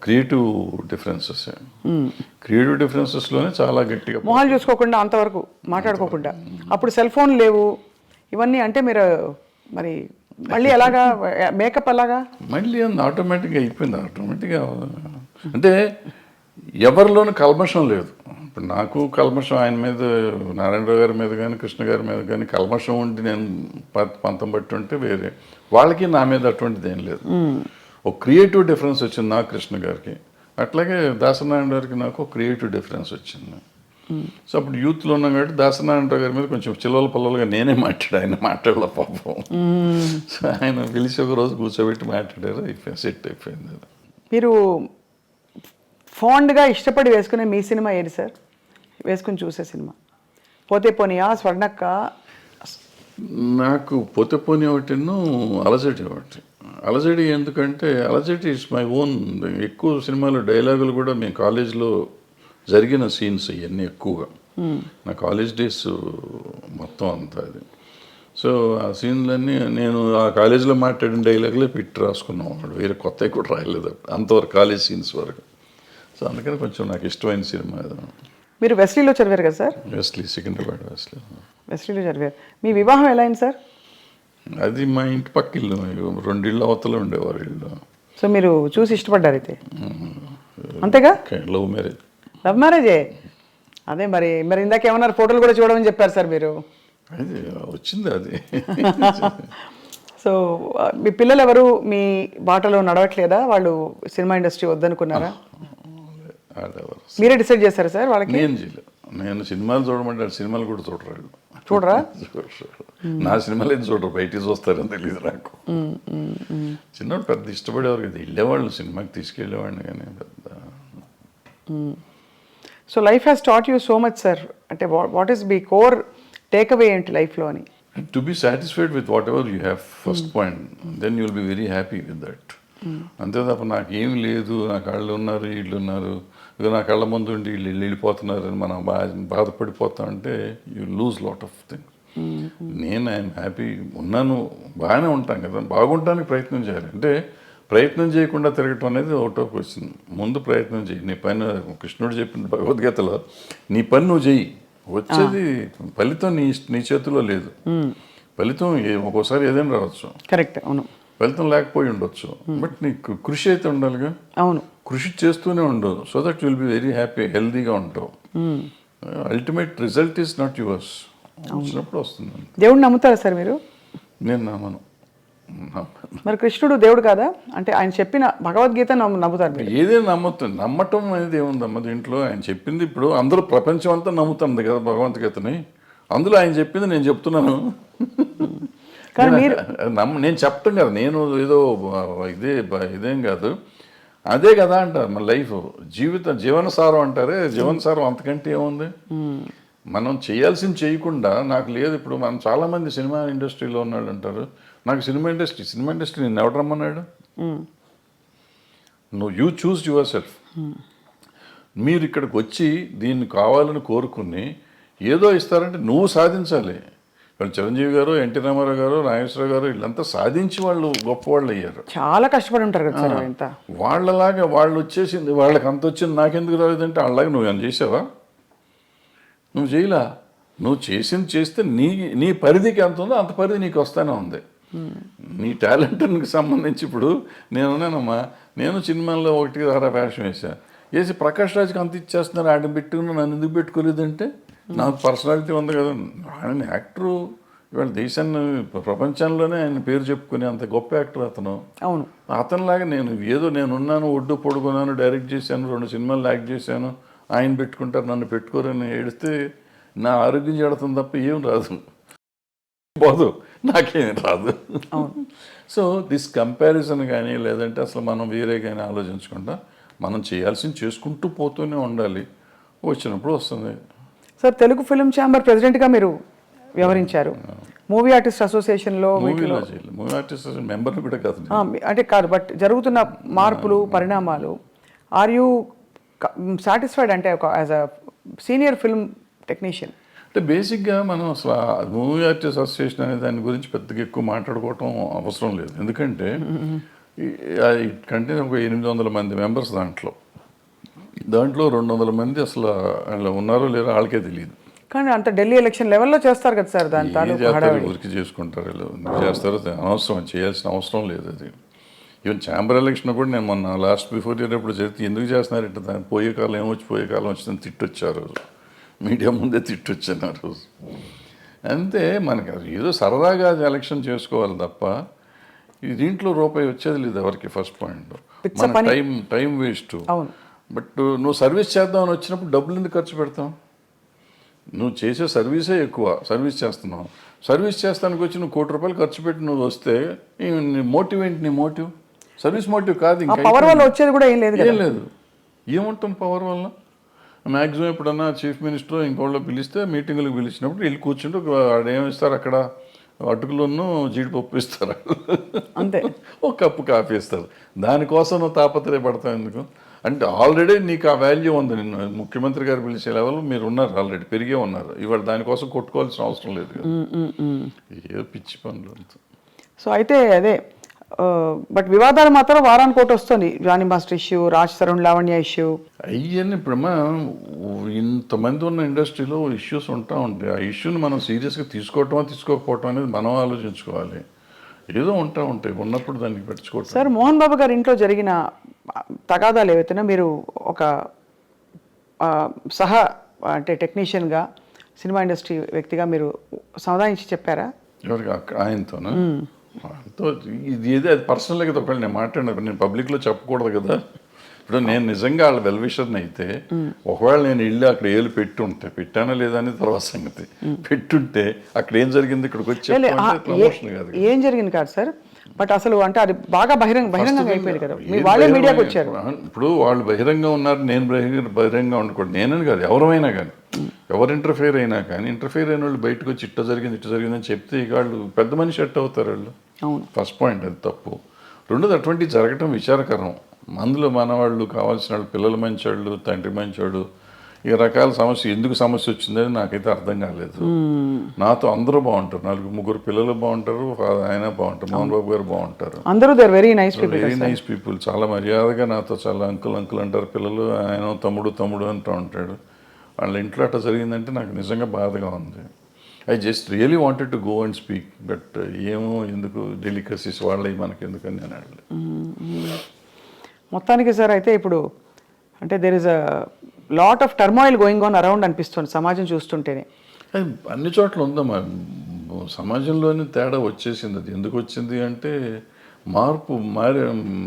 క్రియేటివ్ డిఫరెన్సెస్లోనే చాలా గట్టిగా మొహాలు చూసుకోకుండా అంతవరకు మాట్లాడుకోకుండా. అప్పుడు సెల్ ఫోన్ లేవు ఇవన్నీ. అంటే మీరు మరి మళ్ళీ ఎలాగా మేకప్ అలాగా మళ్ళీ ఆటోమేటిక్గా అయిపోయింది. ఆటోమేటిక్గా అంటే ఎవరిలోనూ కల్మషం లేదు. ఇప్పుడు నాకు కల్మషం ఆయన మీద, నారాయణరావు గారి మీద కానీ కృష్ణ గారి మీద కానీ కల్మషం ఉండి నేను పంతం బట్టి ఉంటే వేరే, వాళ్ళకి నా మీద అటువంటిది ఏం లేదు. ఒక క్రియేటివ్ డిఫరెన్స్ వచ్చింది నాకు కృష్ణ గారికి, అట్లాగే దాసనారాయణ గారికి నాకు ఒక క్రియేటివ్ డిఫరెన్స్ వచ్చింది. సో అప్పుడు యూత్లో ఉన్నాం కాబట్టి దాసనారాయణరావు గారి మీద కొంచెం చిల్లల పల్లలుగా నేనే మాట్లాడు, ఆయన మాట్లాడలే పాపం. సో ఆయన పిలిచి ఒక రోజు కూర్చోబెట్టి మాట్లాడారు, అయిపోయింది, సెట్ అయిపోయింది. మీరు ఫాండ్గా ఇష్టపడి వేసుకునే మీ సినిమా ఏది సార్? వేసుకుని చూసే సినిమా పోతే పోనీయా, స్వర్ణక్క? నాకు పోతే పోనీ ఒకటిను, అలజడి ఒకటి. అలజడి ఎందుకంటే అలజడి ఇట్స్ మై ఓన్. ఎక్కువ సినిమాలు డైలాగులు కూడా మేము కాలేజ్లో జరిగిన సీన్స్ ఇవన్నీ ఎక్కువగా నా కాలేజ్ డేస్ మొత్తం అంతా అది. సో ఆ సీన్లన్నీ నేను ఆ కాలేజీలో మాట్లాడిన డైలాగులే పెట్టి రాసుకున్నాం అన్నమాట, వేరే కొత్తవి కూడా రాయలేదు అంతవరకు, కాలేజ్ సీన్స్ వరకు. సో అందుకని కొంచెం నాకు ఇష్టమైన సినిమా. మీరు వెస్లీలో చదివారు కదా సార్? వెస్లీ, సికింద్రాబాద్ వెస్లీలో చదివారు. మీ వివాహం ఎలా అయింది సార్? అది మా ఇంటి పక్క ఇల్లు, 2 ఇళ్ళు అవతల ఉండేవారు ఇల్లు. సో మీరు చూసి ఇష్టపడ్డారు అయితే, అంతేగా? Love marriage. లవ్ మ్యారేజే. అదే మరి ఇందాక ఏమన్నారు, ఫోటోలు కూడా చూడమని చెప్పారు సార్ మీరు. అది వచ్చింది అది. సో మీ పిల్లలు ఎవరు మీ బాటలో నడవట్లేదా? వాళ్ళు సినిమా ఇండస్ట్రీ వద్దనుకున్నారా? మీరే డిసైడ్ చేశారా సార్ వాళ్ళకి? నేను సినిమాలు చూడమంటే సినిమాలు కూడా చూడరు. చూడరా? నా సినిమాలు ఏం చూడరు, బయటికి చూస్తారని తెలియదు నాకు. చిన్నప్పుడు పెద్ద ఇష్టపడేవారు కదా, వెళ్ళేవాళ్ళు సినిమాకి, తీసుకెళ్ళేవాడిని కానీ పెద్ద. So life has taught you so much sir. అంటే వాట్ ఈస్ మీ కోర్ టేక్ అవే ఏంటి లైఫ్లో అని? To be satisfied with whatever you have first point, then you will be very happy with that. అంతే తప్ప నాకేమి లేదు, నా కళ్ళు ఉన్నారు, వీళ్ళు ఉన్నారు, ఇక నా కళ్ళ ముందు ఉండి వీళ్ళు వెళ్ళిపోతున్నారు అని మనం బాధపడిపోతాం అంటే you lose lot of things. నేను ఐఎమ్ హ్యాపీ ఉన్నాను, బాగానే ఉంటాను కదా. బాగుంటానికి ప్రయత్నం చేయాలి. అంటే ప్రయత్నం చేయకుండా తిరగటం అనేది అవుట్ ఆఫ్ క్వశ్చన్. ముందు ప్రయత్నం చేయి, నీ పని కృష్ణుడు చెప్పిన భగవద్గీతలో నీ పని నువ్వు చెయ్యి, వచ్చేది ఫలితం నీ చేతిలో లేదు. ఫలితం ఒక్కోసారి ఏదైనా రావచ్చు, కరెక్ట్, అవును, ఫలితం లేకపోయి ఉండొచ్చు, బట్ నీకు కృషి అయితే ఉండాలిగా. అవును, కృషి చేస్తూనే ఉండవు, so that will be very happy, హెల్దీగా ఉంటావు. Ultimate result is not yours, వచ్చినప్పుడు వస్తుంది. దేవుడు నమ్ముతారా సార్ మీరు? నేను నమ్మను. మరి కృష్ణుడు దేవుడు కాదా? అంటే ఆయన చెప్పిన భగవద్గీత నమ్ముతారు? ఏదైనా నమ్మటం అనేది ఏముందమ్మా దీంట్లో. ఆయన చెప్పింది ఇప్పుడు అందరూ ప్రపంచం అంతా నమ్ముతుంది కదా భగవద్గీతని, అందులో ఆయన చెప్పింది నేను చెప్తున్నాను. కానీ మీరు నేను చెప్పటం కదా, నేను ఏదో ఇదేం కాదు. అదే కదా అంటారు మన లైఫ్ జీవనసారం అంటారే, జీవనసారం అంతకంటే ఏముంది. మనం చేయాల్సింది చేయకుండా నాకు లేదు. ఇప్పుడు మనం చాలామంది సినిమా ఇండస్ట్రీలో ఉన్నాళ్ళు అంటారు, నాకు సినిమా ఇండస్ట్రీ నేను ఎవడు రమ్మన్నాడు. నువ్వు యూ చూస్ యువర్ సెల్ఫ్. మీరు ఇక్కడికి వచ్చి దీన్ని కావాలని కోరుకుని ఏదో ఇస్తారంటే నువ్వు సాధించాలి. ఇప్పుడు చిరంజీవి గారు, ఎన్టీ రామారావు గారు, నాగేశ్వరరావు గారు వీళ్ళంతా సాధించి వాళ్ళు గొప్పవాళ్ళు అయ్యారు. చాలా కష్టపడి ఉంటారు కదా సార్ ఇంత. వాళ్ళలాగా వాళ్ళు వచ్చేసింది, వాళ్ళకి అంత వచ్చింది నాకెందుకు రాలేదంటే వాళ్ళలాగా నువ్వు ఏమైనా చేసావా? నువ్వు చేయలా. నువ్వు చేసింది చేస్తే నీ పరిధికి ఎంత ఉందో అంత పరిధి నీకు వస్తానే ఉంది. నీ టాలెంట్కి సంబంధించి ఇప్పుడు నేనున్నానమ్మా, నేను సినిమాల్లో 1 వేషం వేసి ప్రకాష్ రాజ్కి అంత ఇచ్చేస్తున్నారు, ఆడిని పెట్టుకుని నన్ను ఎందుకు పెట్టుకోలేదంటే నాకు పర్సనాలిటీ ఉంది కదా. ఆయన యాక్టరు, ఇవాళ దేశాన్ని ప్రపంచంలోనే ఆయన పేరు చెప్పుకునే అంత గొప్ప యాక్టర్ అతను. అవును, అతనిలాగా నేనున్నాను, ఒడ్డు పొడుగున్నాను, డైరెక్ట్ చేశాను, 2 సినిమాలు యాక్ట్ చేశాను, ఆయన పెట్టుకుంటారు నన్ను పెట్టుకోరని ఏడిస్తే నా ఆరోగ్యం చెడుతుంది తప్ప ఏం రాదు, పోదు, నాకేం రాదు. సో దిస్ కంపారిజన్ కానీ లేదంటే అసలు మనం వేరే కానీ ఆలోచించకుండా మనం చేయాల్సింది చేసుకుంటూ పోతూనే ఉండాలి. వచ్చినప్పుడు వస్తుంది. సార్ తెలుగు ఫిల్మ్ ఛాంబర్ ప్రెసిడెంట్గా మీరు వ్యవహరించారు. మూవీ ఆర్టిస్ట్ అసోసియేషన్లో మూవీ ఆర్టిస్ట్ మెంబర్ని కూడా కాదు అంటే కాదు, బట్ జరుగుతున్న మార్పులు పరిణామాలు, ఆర్ యూ సాటిస్ఫైడ్ అంటే ఒక as a senior film technician? అంటే బేసిక్గా మనం అసలు మూవీ ఆర్టిస్ట్ అసోసియేషన్ అనే దాని గురించి పెద్దగా ఎక్కువ మాట్లాడుకోవటం అవసరం లేదు. ఎందుకంటే కంటే ఒక 800 మంది మెంబర్స్ దాంట్లో 200 మంది అసలు వాళ్ళు ఉన్నారో లేరో వాళ్ళకే తెలియదు. కానీ అంత ఢిల్లీ ఎలక్షన్ లెవెల్లో చేస్తారు కదా సార్, దాని ఊరికి చేసుకుంటారు వీళ్ళు, చేస్తారో అనవసరం, చేయాల్సిన అవసరం లేదు. అది ఈవెన్ ఛాంబర్ ఎలక్షన్ కూడా నేను మొన్న లాస్ట్ బిఫోర్ ఇయర్ ఎప్పుడు జరిగితే ఎందుకు చేస్తున్నారు ఇట్లా, దాన్ని పోయే కాలం వచ్చిందని తిట్టొచ్చారు, మీడియా ముందే తిట్టొచ్చాను ఆ రోజు. అంతే, మనకి ఏదో సరదాగా ఎలక్షన్ చేసుకోవాలి తప్ప దీంట్లో రూపాయి వచ్చేది లేదు ఎవరికి. ఫస్ట్ పాయింట్, మన టైం వేస్ట్. బట్ నువ్వు సర్వీస్ చేద్దామని వచ్చినప్పుడు డబ్బులు ఎందుకు ఖర్చు పెడతావు? నువ్వు చేసే సర్వీసే ఎక్కువ, సర్వీస్ చేస్తున్నావు. సర్వీస్ చేస్తానికి వచ్చి నువ్వు ₹1,00,00,000 ఖర్చు పెట్టి నువ్వు వస్తే నీ మోటివ్ ఏంటి? నీ మోటివ్ సర్వీస్ మోటివ్ కాదు. ఇంకా పవర్ వల్ల వచ్చేది కూడా ఏం లేదు. ఏముంటాం పవర్ వల్ల? మ్యాక్సిమం ఎప్పుడన్నా చీఫ్ మినిస్టర్ ఇంకోళ్ళు పిలిస్తే మీటింగులకు పిలిచినప్పుడు వీళ్ళు కూర్చుంటే ఏమిస్తారు అక్కడ, అటుకులను జీడిపప్పు ఇస్తారు, అంతే, ఒక కప్పు కాఫీ ఇస్తారు. దానికోసం నువ్వు తాపత్రయపడతావు ఎందుకు? అంటే ఆల్రెడీ నీకు ఆ వాల్యూ ఉంది. నిన్ను ముఖ్యమంత్రి గారు పిలిచే లెవెల్ మీరు ఉన్నారు, ఆల్రెడీ పెరిగే ఉన్నారు. ఇవాళ దానికోసం కొట్టుకోవాల్సిన అవసరం లేదు కదా. ఏ పిచ్చి పనులు అంతా. సో అయితే అదే, బట్ వివాదాలు మాత్రం వారానికి ఒకటి వస్తుంది. Jani master issue, Raj Tarun Lavanya issue, అవన్నీ ఇప్పుడు ఇంతమంది ఉన్న ఇండస్ట్రీలో ఇష్యూస్ ఉంటాయి. ఆ ఇష్యూని మనం సీరియస్గా తీసుకోకపోవటం అనేది మనం ఆలోచించుకోవాలి. ఏదో ఉంటాయి, ఉన్నప్పుడు దానికి పెట్టుకోవటం. సార్ మోహన్ బాబు గారి ఇంట్లో జరిగిన తగాదాలు ఏవైతేనా మీరు ఒక అంటే టెక్నీషియన్గా, సినిమా ఇండస్ట్రీ వ్యక్తిగా మీరు సమాధానించి చెప్పారా? ఎవరికి? ఆయనతోనా? ఆయనతో ఇది ఏదో అది పర్సనల్గా ఒకవేళ నేను మాట్లాడినప్పుడు నేను పబ్లిక్లో చెప్పకూడదు కదా. ఇప్పుడు నేను నిజంగా వాళ్ళ వెల్విషర్ని అయితే ఒకవేళ నేను వెళ్ళి అక్కడ ఏళ్ళు పెట్టుంటే, పెట్టానా లేదా అనేది తర్వాత సంగతి, పెట్టుంటే అక్కడ ఏం జరిగింది ఇక్కడికి వచ్చి ప్రమోషన్ కాదు, ఏం జరిగింది కాదు సార్, బట్ అసలు అంటే అది బాగా బహిరంగంగా అయిపోయింది కదా, వాళ్ళే మీడియాకి వచ్చారు. ఇప్పుడు వాళ్ళు బహిరంగంగా ఉన్నారు, నేను బహిరంగంగా ఉండకూడదు. నేనని కాదు, ఎవరైనా కానీ, ఎవరు ఇంటర్ఫేర్ అయినా కానీ, ఇంటర్ఫేర్ అయిన వాళ్ళు బయటకు వచ్చి ఇట్ట జరిగిందని చెప్తే ఇక వాళ్ళు పెద్ద మనిషి ఎట్ట అవుతారు వాళ్ళు. ఫస్ట్ పాయింట్ అది తప్పు. రెండోది అటువంటివి జరగటం విచారకరం. అందులో మనవాళ్ళు కావాల్సిన వాళ్ళు, పిల్లలు మంచివాళ్ళు, తండ్రి మంచివాడు, ఈ రకాల ఎందుకు సమస్య వచ్చిందని నాకైతే అర్థం కాలేదు. నాతో అందరూ బాగుంటారు, 4-3 పిల్లలు బాగుంటారు, ఆయన బాగుంటారు, మోహన్ బాబు గారు బాగుంటారు, అందరూ వెరీ నైస్ పీపుల్. చాలా మర్యాదగా నాతో చాలా అంకుల్ అంటారు పిల్లలు, ఆయన తమ్ముడు అంటూ ఉంటాడు. వాళ్ళ ఇంట్లో అట్లా జరిగిందంటే నాకు నిజంగా బాధగా ఉంది. I just really wanted to go and speak, but ఏమో ఎందుకు డెలికసీస్ వాళ్ళవి మనకి ఎందుకని నేను అడగలేదు. మొత్తానికి సార్ అయితే ఇప్పుడు అంటే there is a lot of turmoil going on around అనిపిస్తుంది సమాజం చూస్తుంటేనే. అన్ని చోట్ల ఉందమ్మా, సమాజంలోనే తేడా వచ్చేసింది. అది ఎందుకు వచ్చింది అంటే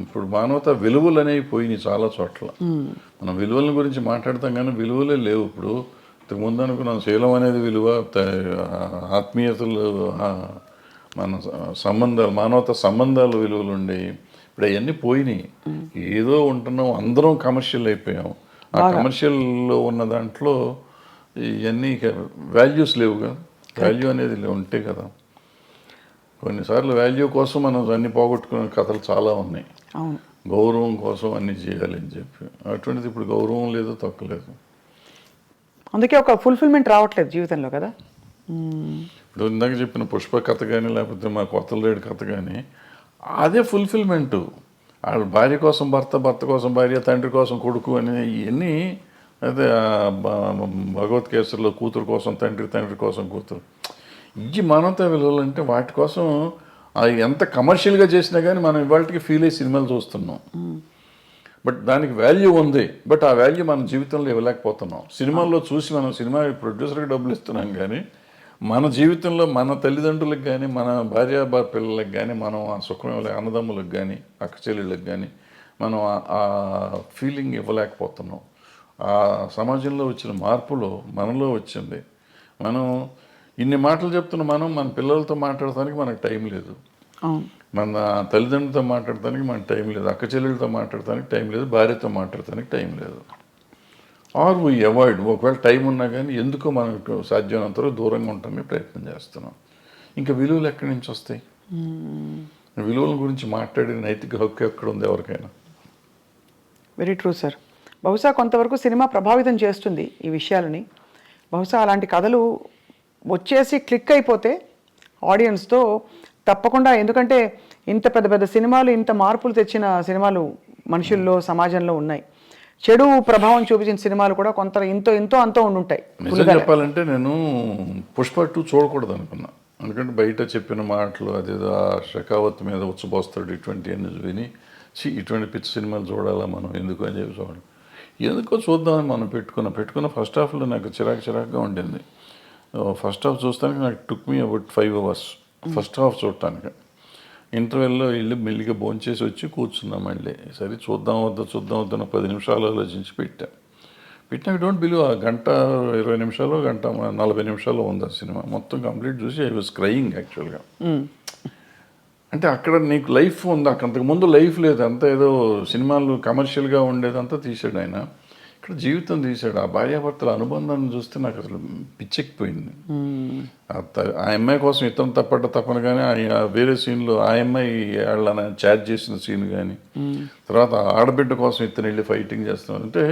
ఇప్పుడు మానవత విలువలు అనేవి పోయినాయి చాలా చోట్ల. మనం విలువల గురించి మాట్లాడతాం కానీ విలువలే లేవు. ఇప్పుడు ఇంతకుముందు అనుకున్నాం శీలం అనేది విలువ, ఆత్మీయతలు, మన సంబంధాలు, మానవత సంబంధాలు విలువలు ఉండేవి. ఇప్పుడు అవన్నీ పోయినాయి. ఏదో ఉంటున్నాం, అందరం కమర్షియల్ అయిపోయాం. ఆ కమర్షియల్లో ఉన్న దాంట్లో ఇవన్నీ వాల్యూస్ లేవు కదా. వాల్యూ అనేది ఉంటే కదా. కొన్నిసార్లు వాల్యూ కోసం మనం అన్ని పోగొట్టుకునే కథలు చాలా ఉన్నాయి. అవును. గౌరవం కోసం అన్ని చేయాలి అని చెప్పి, అటువంటిది ఇప్పుడు గౌరవం లేదు, తక్కువలేదు. అందుకే ఒక ఫుల్ఫిల్మెంట్ రావట్లేదు జీవితంలో కదా. ఇప్పుడు ఇందాక చెప్పిన పుష్ప కథ కానీ, లేకపోతే మా కొత్త లేడు కథ కానీ, అదే ఫుల్ఫిల్మెంటు. వాళ్ళ భార్య కోసం భర్త, భర్త కోసం భార్య, తండ్రి కోసం కొడుకు అని ఇవన్నీ అదే భగవద్గీతలో కూతురు కోసం తండ్రి, తండ్రి కోసం కూతురు. ఇవి మానవతా విలువలు అంటే వాటి కోసం అది ఎంత కమర్షియల్గా చేసినా కానీ మనం ఇవాళకి ఫీల్ అయ్యి సినిమాలు చూస్తున్నాం. బట్ దానికి వాల్యూ ఉంది. బట్ ఆ వాల్యూ మన జీవితంలో ఇవ్వలేకపోతున్నాం. సినిమాల్లో చూసి మనం సినిమా ప్రొడ్యూసర్కి డబ్బులు ఇస్తున్నాం కానీ మన జీవితంలో మన తల్లిదండ్రులకు కానీ, మన భార్య పిల్లలకు కానీ, మనం ఆ సుఖం అన్నదమ్ములకు కానీ, అక్క చెల్లెళ్ళకి కానీ మనం ఆ ఫీలింగ్ ఇవ్వలేకపోతున్నాం. ఆ సమాజంలో వచ్చిన మార్పులో మనలో వచ్చింది. మనం ఇన్ని మాటలు చెప్తున్న మనం మన పిల్లలతో మాట్లాడటానికి మనకు టైం లేదు. మన తల్లిదండ్రులతో మాట్లాడటానికి మనకు టైం లేదు. అక్క చెల్లెలతో మాట్లాడటానికి టైం లేదు. భార్యతో మాట్లాడటానికి టైం లేదు. Are we avoid. ఒకవేళ టైం ఉన్నా కానీ ఎందుకో మనకు సాధ్యమైనంత వరకు దూరంగా ఉండటానికి ప్రయత్నం చేస్తున్నాం. ఇంకా విలువలు ఎక్కడి నుంచి వస్తాయి? విలువల గురించి మాట్లాడే నైతిక హక్కు ఎక్కడ ఉంది ఎవరికైనా? Very true sir. బహుశా కొంతవరకు సినిమా ప్రభావితం చేస్తుంది ఈ విషయాలని. బహుశా అలాంటి కథలు వచ్చేసి క్లిక్ అయిపోతే ఆడియన్స్తో తప్పకుండా, ఎందుకంటే ఇంత పెద్ద పెద్ద సినిమాలు, ఇంత మార్పులు తెచ్చిన సినిమాలు మనుషుల్లో, సమాజంలో ఉన్నాయి. చెడు ప్రభావం చూపించిన సినిమాలు కూడా కొంత ఎంతో అంతో ఉండుంటాయి. నిజం చెప్పాలంటే నేను పుష్ప 2 చూడకూడదు అనుకున్నా. ఎందుకంటే బయట చెప్పిన మాటలు, అదేదో షెకావత్ మీద ఉచ్చబోస్తాడు, ఇటువంటి అన్ని విని ఇటువంటి పిచ్చి సినిమాలు చూడాలా మనం ఎందుకు అని చెప్పి చూడండి. ఎందుకో చూద్దామని మనం పెట్టుకున్న ఫస్ట్ హాఫ్లో నాకు చిరాకుగా ఉండింది. ఫస్ట్ హాఫ్ చూస్తానికి నాకు took me about 5 hours first half చూడటానికి. ఇంటర్వెల్లో వెళ్ళి మెల్లిగా భోంచేసి వచ్చి కూర్చున్నాం. మళ్ళీ సరే చూద్దాం వద్దా 10 నిమిషాలు ఆలోచించి పెట్టినాక డోంట్ బిలీవ్ ఆ గంట 20 నిమిషాలు, గంట 40 నిమిషాలు ఉంది ఆ సినిమా. మొత్తం కంప్లీట్ చూసి ఐ వాజ్ క్రయింగ్ యాక్చువల్గా. అంటే అక్కడ నీకు లైఫ్ ఉంది, అంతకుముందు లైఫ్ లేదు. అంతా ఏదో సినిమాలు కమర్షియల్గా ఉండేదంతా తీసాడు ఆయన. ఇక్కడ జీవితం తీశాడు. ఆ భార్యాభర్తల అనుబంధాన్ని చూస్తే నాకు అసలు పిచ్చెక్కిపోయింది. ఆ అమ్మాయి కోసం ఇతను తప్పన కానీ వేరే సీన్లో ఆ అమ్మాయి వాళ్ళని చాట్ చేసిన సీన్ కానీ, తర్వాత ఆడబిడ్డ కోసం ఇతను వెళ్ళి ఫైటింగ్ చేస్తున్నాడు. అంటే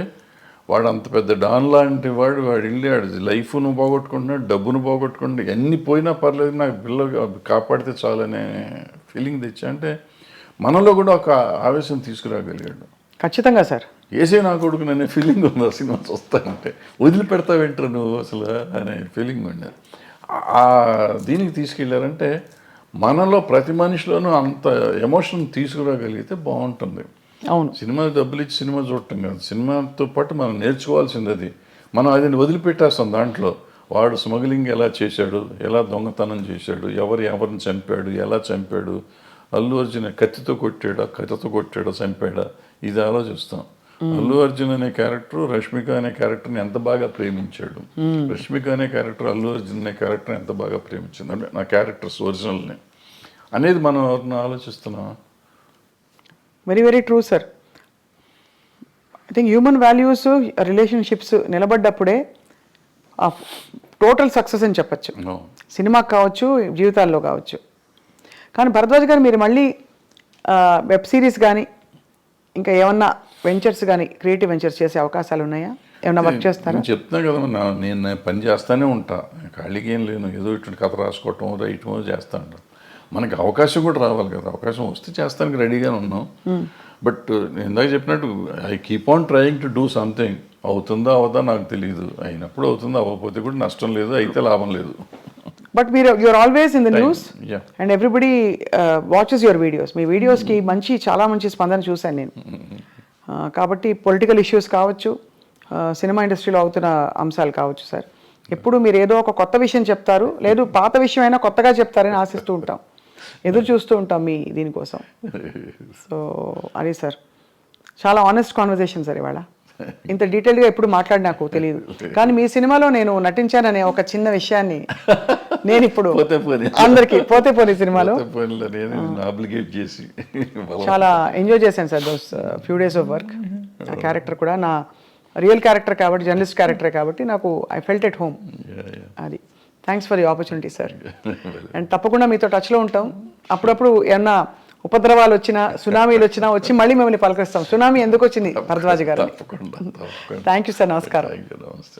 వాడు అంత పెద్ద డాన్ లాంటి వాడు వెళ్ళి లైఫ్ను పోగొట్టుకుంటున్నాడు, డబ్బును పోగొట్టుకుంటున్నాడు. ఎన్ని పోయినా పర్లేదు, నాకు పిల్లలు కాపాడితే చాలనే ఫీలింగ్ తెచ్చా. అంటే మనలో కూడా ఒక ఆవేశం తీసుకురాగలిగాడు. ఖచ్చితంగా సార్. ఏసే నా కొడుకు అనే ఫీలింగ్ ఉంది ఆ సినిమా చూస్తానంటే. వదిలిపెడతావేంటారు నువ్వు అసలు అనే ఫీలింగ్ ఉండేది. ఆ దీనికి తీసుకెళ్ళారంటే మనలో ప్రతి మనిషిలోనూ అంత ఎమోషన్ తీసుకురాగలిగితే బాగుంటుంది. అవును. సినిమా డబ్బులు ఇచ్చి సినిమా చూడటం కాదు, సినిమాతో పాటు మనం నేర్చుకోవాల్సింది అది. మనం అది వదిలిపెట్టేస్తాం. దాంట్లో వాడు స్మగ్లింగ్ ఎలా చేశాడు, ఎలా దొంగతనం చేశాడు, ఎవరిని చంపాడు, ఎలా చంపాడు, అల్లు అర్జున్ కత్తితో కొట్టాడా చంపాడా, ఇది ఆలోచిస్తాం. అల్లు అర్జున్ అనే క్యారెక్టర్ రష్మిక అనే క్యారెక్టర్ని ఎంత బాగా ప్రేమించాడు, రష్మిక అనే క్యారెక్టర్ అల్లు అర్జున్ అనే క్యారెక్టర్ని ఎంత బాగా ప్రేమించింది, అంటే నా క్యారెక్టర్స్ ఒరిజినల్ని అనేది మనం ఎవరిని ఆలోచిస్తున్నాం. Very very true sir. I think human values, relationships నిలబడ్డప్పుడే టోటల్ సక్సెస్ అని చెప్పచ్చు. సినిమాకి కావచ్చు, జీవితాల్లో కావచ్చు. కానీ భరద్వాజ్ గారు, మీరు మళ్ళీ వెబ్ సిరీస్ కానీ ఇంకా ఏమన్నా వెంచర్స్ కానీ, క్రియేటివ్ వెంచర్స్ చేసే అవకాశాలు ఉన్నాయా? ఏమన్నా వర్క్ చేస్తారా? చెప్తున్నా కదా, నేను పని చేస్తూనే ఉంటా, ఖాళీగా ఏం లేను. ఏదో ఇటువంటి కథ రాసుకోవటం, రైటమో చేస్తూ ఉంటాను. మనకి అవకాశం కూడా రావాలి కదా. అవకాశం వస్తే చేస్తానికి రెడీగానే ఉన్నాం. బట్ నేను ఇందాక చెప్పినట్టు I keep on trying to do something. అవుతుందా అవదా నాకు తెలియదు. అయినప్పుడు అవుతుందా, అవ్వకపోతే కూడా నష్టం లేదు, అయితే లాభం లేదు. But you're always in the news, and everybody watches your videos. మీ వీడియోస్కి చాలా మంచి స్పందన చూశాను నేను. కాబట్టి పొలిటికల్ ఇష్యూస్ కావచ్చు, సినిమా ఇండస్ట్రీలో అవుతున్న అంశాలు కావచ్చు సార్, ఎప్పుడు మీరు ఏదో ఒక కొత్త విషయం చెప్తారు, లేదు పాత విషయం అయినా కొత్తగా చెప్తారని ఆశిస్తూ ఉంటాం, ఎదురు చూస్తూ ఉంటాం మీ దీనికోసం. సో అది సార్, చాలా ఆనెస్ట్ కాన్వర్జేషన్ సార్ ఇవాళ. ఇంత డీటెయిల్గా ఎప్పుడు మాట్లాడి నాకు తెలియదు. కానీ మీ సినిమాలో నేను నటించాననే ఒక చిన్న విషయాన్ని నేను ఇప్పుడు పోతే పోనీ. అందరికి పోతే పోనీ సినిమాలో పోతే పోనీలే, నేను అప్లికేట్ చేసి చాలా ఎంజాయ్ చేశాను sir those few days of work. ఆ క్యారెక్టర్ కూడా నా రియల్ క్యారెక్టర్ కాబట్టి, జర్నలిస్ట్ క్యారెక్టరే కాబట్టి నాకు ఐ ఫెల్ట్ ఎట్ హోమ్. అది thanks for the opportunity sir. And తప్పకుండా మీతో టచ్లో ఉంటాం. అప్పుడప్పుడు ఏమన్నా ఉపద్రవాలు వచ్చినా, సునామీలు వచ్చినా వచ్చి మళ్ళీ మిమ్మల్ని పలకరిస్తాం. సునామీ ఎందుకు వచ్చింది భరద్వాజ్ గారు? తప్పకుండా. Thank you sir. నమస్కారం. నమస్తే.